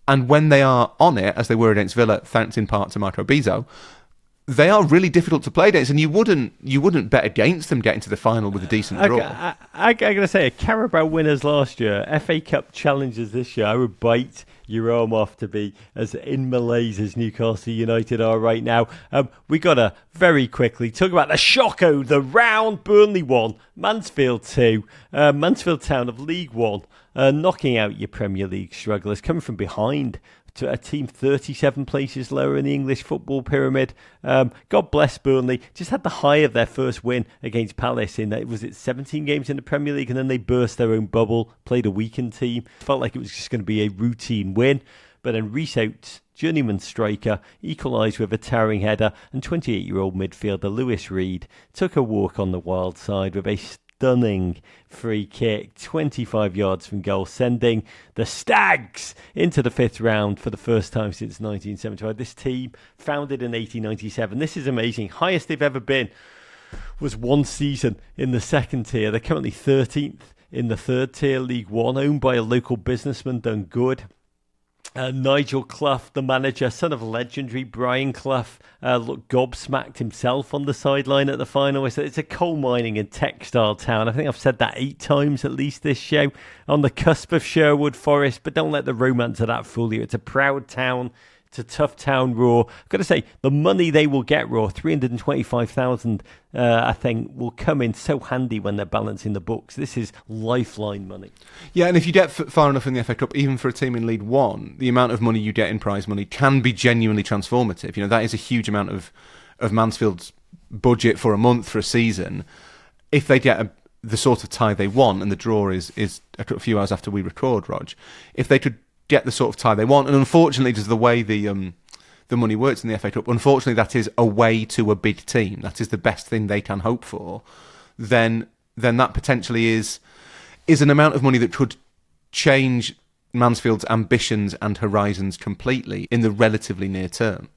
And when they are on it, as they were against Villa, thanks in part to Marco Bizot, they are really difficult to play against, and you wouldn't bet against them getting to the final with a decent draw. I gotta say, Carabao winners last year, FA Cup challengers this year, I would bite your arm off to be as in malaise as Newcastle United are right now. We gotta very quickly talk about the Shocko, the round. Burnley 1, Mansfield 2, Mansfield Town of League 1, knocking out your Premier League strugglers, coming from behind to a team 37 places lower in the English football pyramid. God bless Burnley. Just had the high of their first win against Palace in, 17 games in the Premier League, and then they burst their own bubble, played a weakened team. Felt like it was just going to be a routine win. But then Reece Oates, journeyman striker, equalised with a towering header, and 28-year-old midfielder Lewis Reed took a walk on the wild side with a stunning free kick, 25 yards from goal, sending the Stags into the 5th round for the first time since 1975. This team, founded in 1897, this is amazing. Highest they've ever been was one season in the 2nd tier. They're currently 13th in the 3rd tier, League 1, owned by a local businessman, done good. Nigel Clough, the manager, son of legendary Brian Clough, looked gobsmacked himself on the sideline at the final. It's a coal mining and textile town. I think I've said that 8 times at least this show. On the cusp of Sherwood Forest, but don't let the romance of that fool you. It's a proud town. to Tough Town, Raw. I've got to say, the money they will get, Raw, 325,000, I think, will come in so handy when they're balancing the books. This is lifeline money. Yeah, and if you get far enough in the FA Cup, even for a team in League One, the amount of money you get in prize money can be genuinely transformative. You know, that is a huge amount of Mansfield's budget for a month, for a season. If they get the sort of tie they want, and the draw is a few hours after we record, Rog, if they could get the sort of tie they want, and unfortunately, just the way the money works in the FA Cup, unfortunately, that is away to a big team. That is the best thing they can hope for. Then that potentially is an amount of money that could change Mansfield's ambitions and horizons completely in the relatively near term.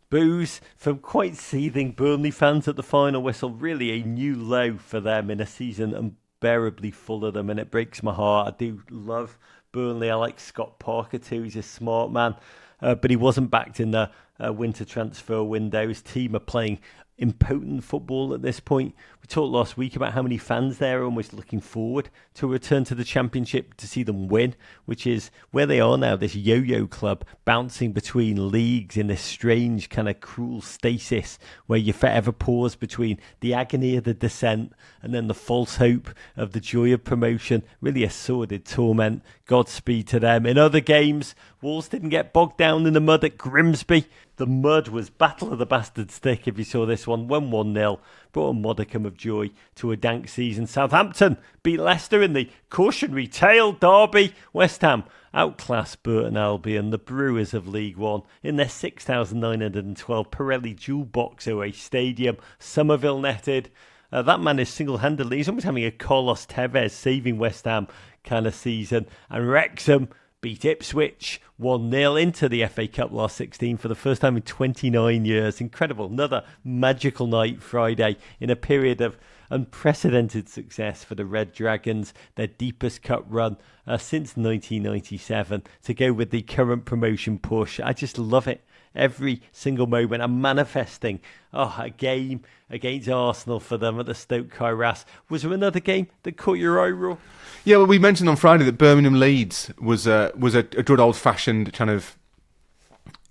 Boos from quite seething Burnley fans at the final whistle. Really a new low for them in a season unbearably full of them, and it breaks my heart. I do love Burnley. I like Scott Parker too. He's a smart man, but he wasn't backed in the winter transfer window. His team are playing impotent football at this point. We talked last week about how many fans there are almost looking forward to a return to the Championship to see them win, which is where they are now, this yo-yo club bouncing between leagues in this strange kind of cruel stasis where you forever pause between the agony of the descent and then the false hope of the joy of promotion. Really a sordid torment. Godspeed to them. In other games, Wolves didn't get bogged down in the mud at Grimsby. The mud was Battle of the Bastard Stick, if you saw this one. 1-1-0. Brought a modicum of joy to a dank season. Southampton beat Leicester in the cautionary tale derby. West Ham outclassed Burton Albion. The Brewers of League One in their 6,912 Pirelli Jewel Box away stadium. Somerville netted. That man is single-handedly, he's almost having a Carlos Tevez saving West Ham kind of season. And Wrexham beat Ipswich 1-0 into the FA Cup last 16 for the first time in 29 years. Incredible. Another magical night Friday in a period of unprecedented success for the Red Dragons, their deepest cup run since 1997, to go with the current promotion push. I just love it. Every single moment. I'm manifesting a game against Arsenal for them at the Stoke Kairas. Was there another game that caught your eye, Raw? Yeah, well, we mentioned on Friday that Birmingham Leeds was a good old-fashioned kind of,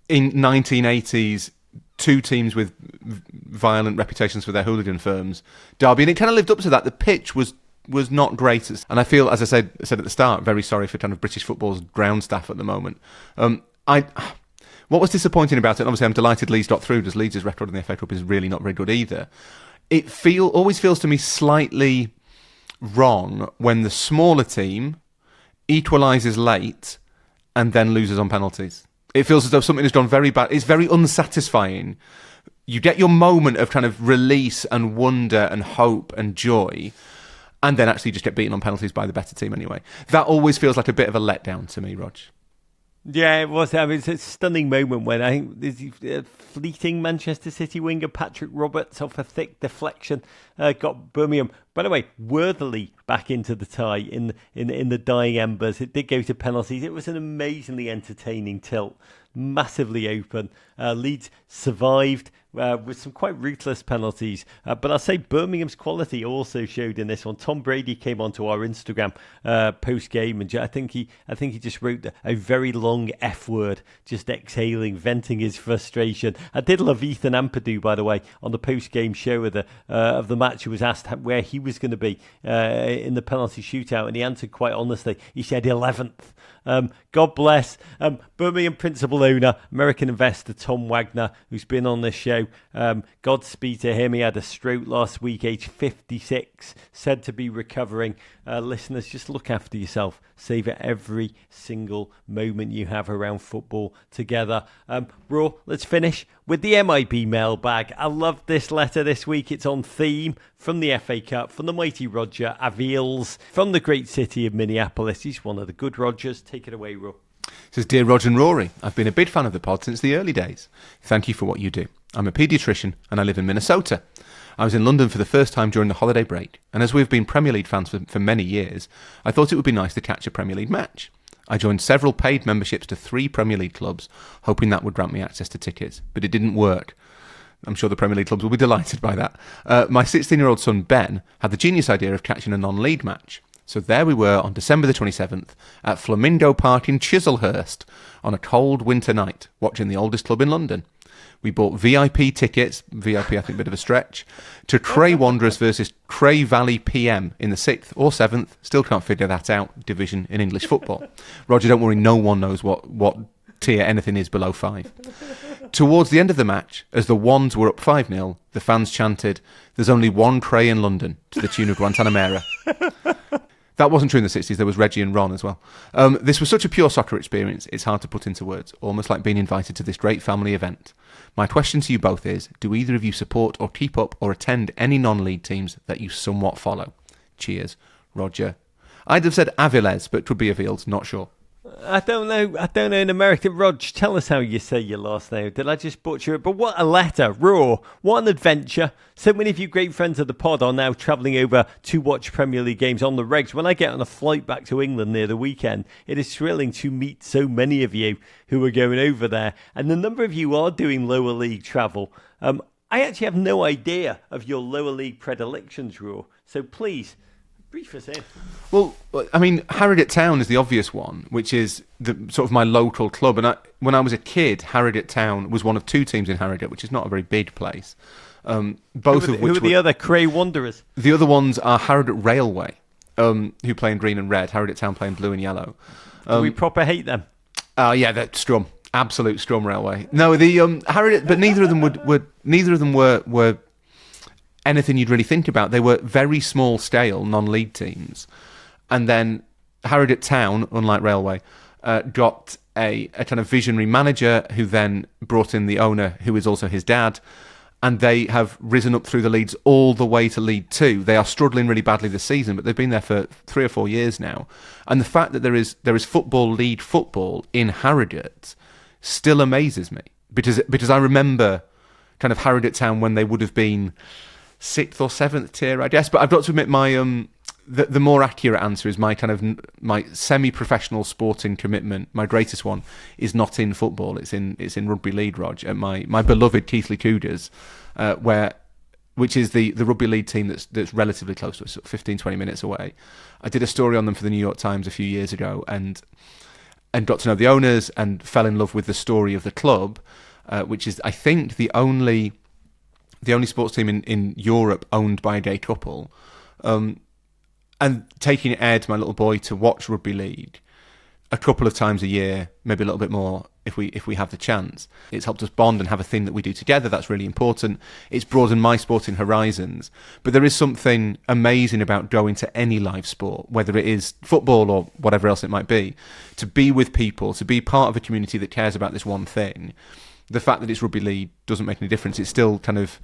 in 1980s, two teams with violent reputations for their hooligan firms derby, and it kind of lived up to that. The pitch was not great, and I feel, as I said at the start, very sorry for kind of British football's ground staff at the moment. What was disappointing about it, and obviously I'm delighted Leeds got through, because Leeds' record in the FA Cup is really not very good either. It always feels to me slightly wrong when the smaller team equalises late and then loses on penalties. It feels as though something has gone very bad. It's very unsatisfying. You get your moment of kind of release and wonder and hope and joy, and then actually just get beaten on penalties by the better team anyway. That always feels like a bit of a letdown to me, Rog. Yeah, it was. I mean, it's a stunning moment when I think there's a fleeting Manchester City winger, Patrick Roberts, off a thick deflection, got Birmingham, by the way, worthily back into the tie in the dying embers. It did go to penalties. It was an amazingly entertaining tilt, massively open. Leeds survived with some quite ruthless penalties. But I'll say Birmingham's quality also showed in this one. Tom Brady came onto our Instagram post-game, and I think he just wrote a very long F word, just exhaling, venting his frustration. I did love Ethan Ampadu, by the way, on the post-game show of the match. He was asked where he was going to be in the penalty shootout, and he answered quite honestly. He said 11th. God bless. Birmingham principal owner, American investor Tom Wagner, who's been on this show. Godspeed to him. He had a stroke last week, age 56, said to be recovering. Listeners, just look after yourself. Savour every single moment you have around football together. Raw, let's finish with the MIB mailbag. I love this letter this week. It's on theme, from the FA Cup, from the mighty Roger Avils, from the great city of Minneapolis. He's one of the good Rogers. Take it away, Raw. It says, Dear Rog and Rory, I've been a big fan of the pod since the early days. Thank you for what you do. I'm a paediatrician and I live in Minnesota. I was in London for the first time during the holiday break, and as we've been Premier League fans for many years, I thought it would be nice to catch a Premier League match. I joined several paid memberships to 3 Premier League clubs, hoping that would grant me access to tickets, but it didn't work. I'm sure the Premier League clubs will be delighted by that. My 16-year-old son Ben had the genius idea of catching a non-league match. So there we were on December the 27th at Flamingo Park in Chislehurst on a cold winter night, watching the oldest club in London. We bought VIP tickets, VIP I think a bit of a stretch, to Cray Wanderers versus Cray Valley PM in the 6th or 7th, still can't figure that out, division in English football. Roger, don't worry, no one knows what tier anything is below 5. Towards the end of the match, as the Wands were up 5-0, the fans chanted, "There's only one Cray in London," to the tune of Guantanamera. That wasn't true in the 60s, there was Reggie and Ron as well. This was such a pure soccer experience, it's hard to put into words, almost like being invited to this great family event. My question to you both is, do either of you support or keep up or attend any non-league teams that you somewhat follow? Cheers, Roger. I'd have said Avilés, but could be Avilés, not sure. I don't know in America. Rog, tell us how you say your last name. Did I just butcher it? But what a letter. Raw. What an adventure. So many of you great friends of the pod are now travelling over to watch Premier League games on the regs. When I get on a flight back to England near the weekend, it is thrilling to meet so many of you who are going over there. And the number of you are doing lower league travel. I actually have no idea of your lower league predilections, Raw. So please, brief us in. Well, I mean, Harrogate Town is the obvious one, which is the sort of my local club. And when I was a kid, Harrogate Town was one of 2 teams in Harrogate, which is not a very big place. Both of which who are the other Cray Wanderers? The other ones are Harrogate Railway, who play in green and red. Harrogate Town play in blue and yellow. Do we proper hate them? Yeah, that's Strum, absolute Strum Railway. No, the Harrogate, but neither of them were anything you'd really think about. They were very small scale non-league teams, and then Harrogate Town, unlike Railway, got a kind of visionary manager who then brought in the owner, who is also his dad, and they have risen up through the leagues all the way to League 2. They are struggling really badly this season, but they've been there for 3 or 4 years now. And the fact that there is football, league football in Harrogate still amazes me, because I remember kind of Harrogate Town when they would have been 6th or 7th tier, I guess. But I've got to admit, my the more accurate answer is my semi-professional sporting commitment. My greatest one is not in football; it's in rugby league, Rog, at my beloved Keighley Cougars, which is the rugby league team that's relatively close to us, 15-20 minutes away. I did a story on them for the New York Times a few years ago, and got to know the owners and fell in love with the story of the club, which is, I think, the only sports team in Europe owned by a gay couple. And taking Ed, my little boy, to watch rugby league a couple of times a year, maybe a little bit more if we have the chance. It's helped us bond and have a thing that we do together. That's really important. It's broadened my sporting horizons. But there is something amazing about going to any live sport, whether it is football or whatever else it might be, to be with people, to be part of a community that cares about this one thing. The fact that it's rugby league doesn't make any difference. It's still kind of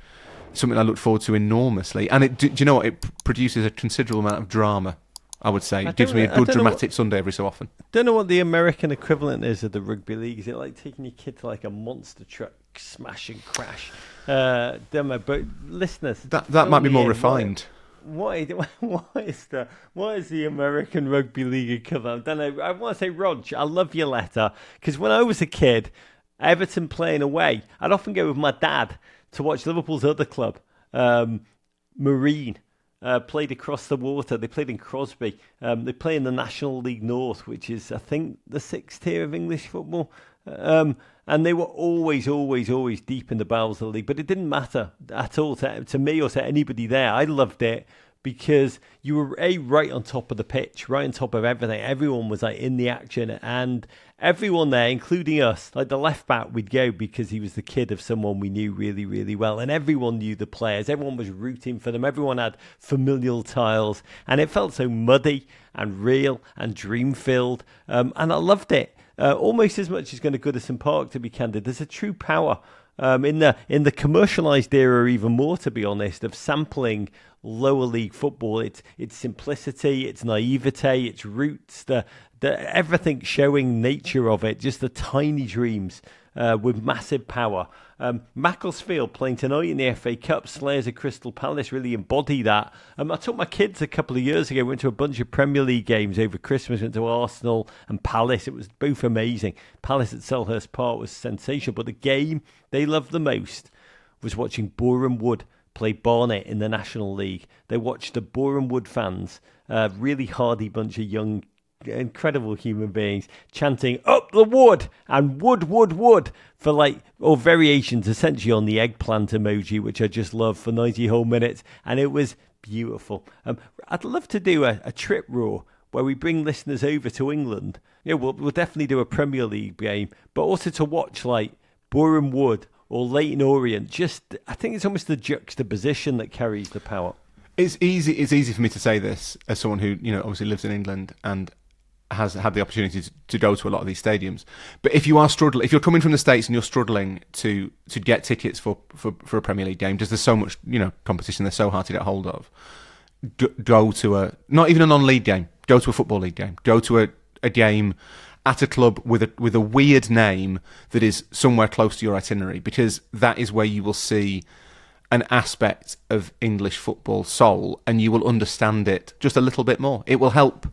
something I look forward to enormously. And do you know what? It produces a considerable amount of drama, I would say. It gives me a good dramatic Sunday every so often. Don't know what the American equivalent is of the rugby league. Is it like taking your kid to like a monster truck, smash and crash? But listeners, that might be more refined. What is the American rugby league equivalent? I don't know. I want to say, Rog, I love your letter, because when I was a kid, Everton playing away, I'd often go with my dad to watch Liverpool's other club, Marine, played across the water. They played in Crosby. They play in the National League North, which is, I think, the 6th tier of English football. And they were always deep in the bowels of the league. But it didn't matter at all to me or to anybody there. I loved it because you were right on top of the pitch, right on top of everything. Everyone was like in the action, and everyone there, including us, like the left back, would go because he was the kid of someone we knew really, really well, and everyone knew the players. Everyone was rooting for them. Everyone had familial ties, and it felt so muddy and real and dream-filled, and I loved it almost as much as going to Goodison Park, to be candid. There's a true power in the commercialised era, even more, to be honest, of sampling lower league football. Its simplicity, its naivete, its roots, the everything showing nature of it, just the tiny dreams with massive power. Macclesfield playing tonight in the FA Cup, Slayers of Crystal Palace really embody that. I took my kids a couple of years ago, went to a bunch of Premier League games over Christmas, went to Arsenal and Palace. It was both amazing. Palace at Selhurst Park was sensational, but the game they loved the most was watching Boreham Wood play Barnet in the National League. They watched the Boreham Wood fans, a really hardy bunch of young, incredible human beings, chanting "Up the wood" and "Wood, wood, wood" for variations essentially on the eggplant emoji, which I just love, for 90 whole minutes, and it was beautiful. I'd love to do a trip, Raw, where we bring listeners over to England. We'll definitely do a Premier League game, but also to watch Boreham Wood or Leyton Orient. I think it's almost the juxtaposition that carries the power. It's easy for me to say this as someone who obviously lives in England and has had the opportunity to go to a lot of these stadiums. But if you're coming from the States and you're struggling to get tickets for a Premier League game, because there's so much competition, they're so hard to get hold of, go to not even a non-league game, go to a football league game, go to a game at a club with a weird name that is somewhere close to your itinerary, because that is where you will see an aspect of English football soul, and you will understand it just a little bit more. It will help.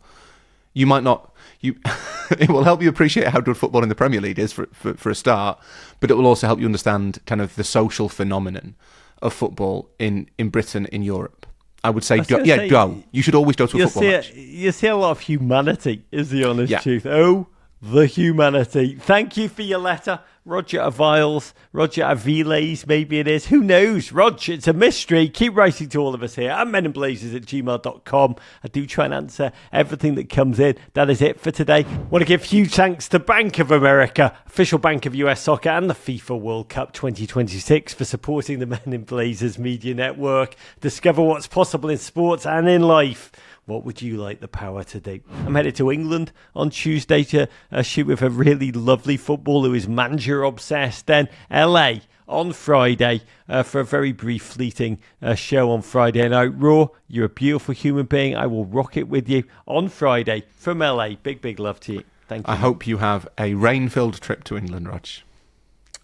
You might not. It will help you appreciate how good football in the Premier League is for a start, but it will also help you understand kind of the social phenomenon of football in Britain, in Europe. I would say, go. You should always go to a football match. You see a lot of humanity, is the honest truth. Oh, the humanity. Thank you for your letter, Roger Aviles, Roger Aviles, maybe it is. Who knows? Roger, it's a mystery. Keep writing to all of us here at meninblazers@gmail.com. I do try and answer everything that comes in. That is it for today. Want to give huge thanks to Bank of America, official bank of US soccer, and the FIFA World Cup 2026 for supporting the Men in Blazers media network. Discover what's possible in sports and in life. What would you like the power to do? I'm headed to England on Tuesday to shoot with a really lovely footballer who is manager obsessed. Then LA on Friday for a very brief fleeting show on Friday night. Raw, you're a beautiful human being. I will rock it with you on Friday from LA. Big, big love to you. Thank you. I hope you have a rain-filled trip to England, Rog.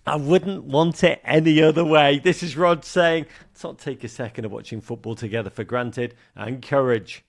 I wouldn't want it any other way. This is Rod saying, let's not take a second of watching football together for granted, and courage.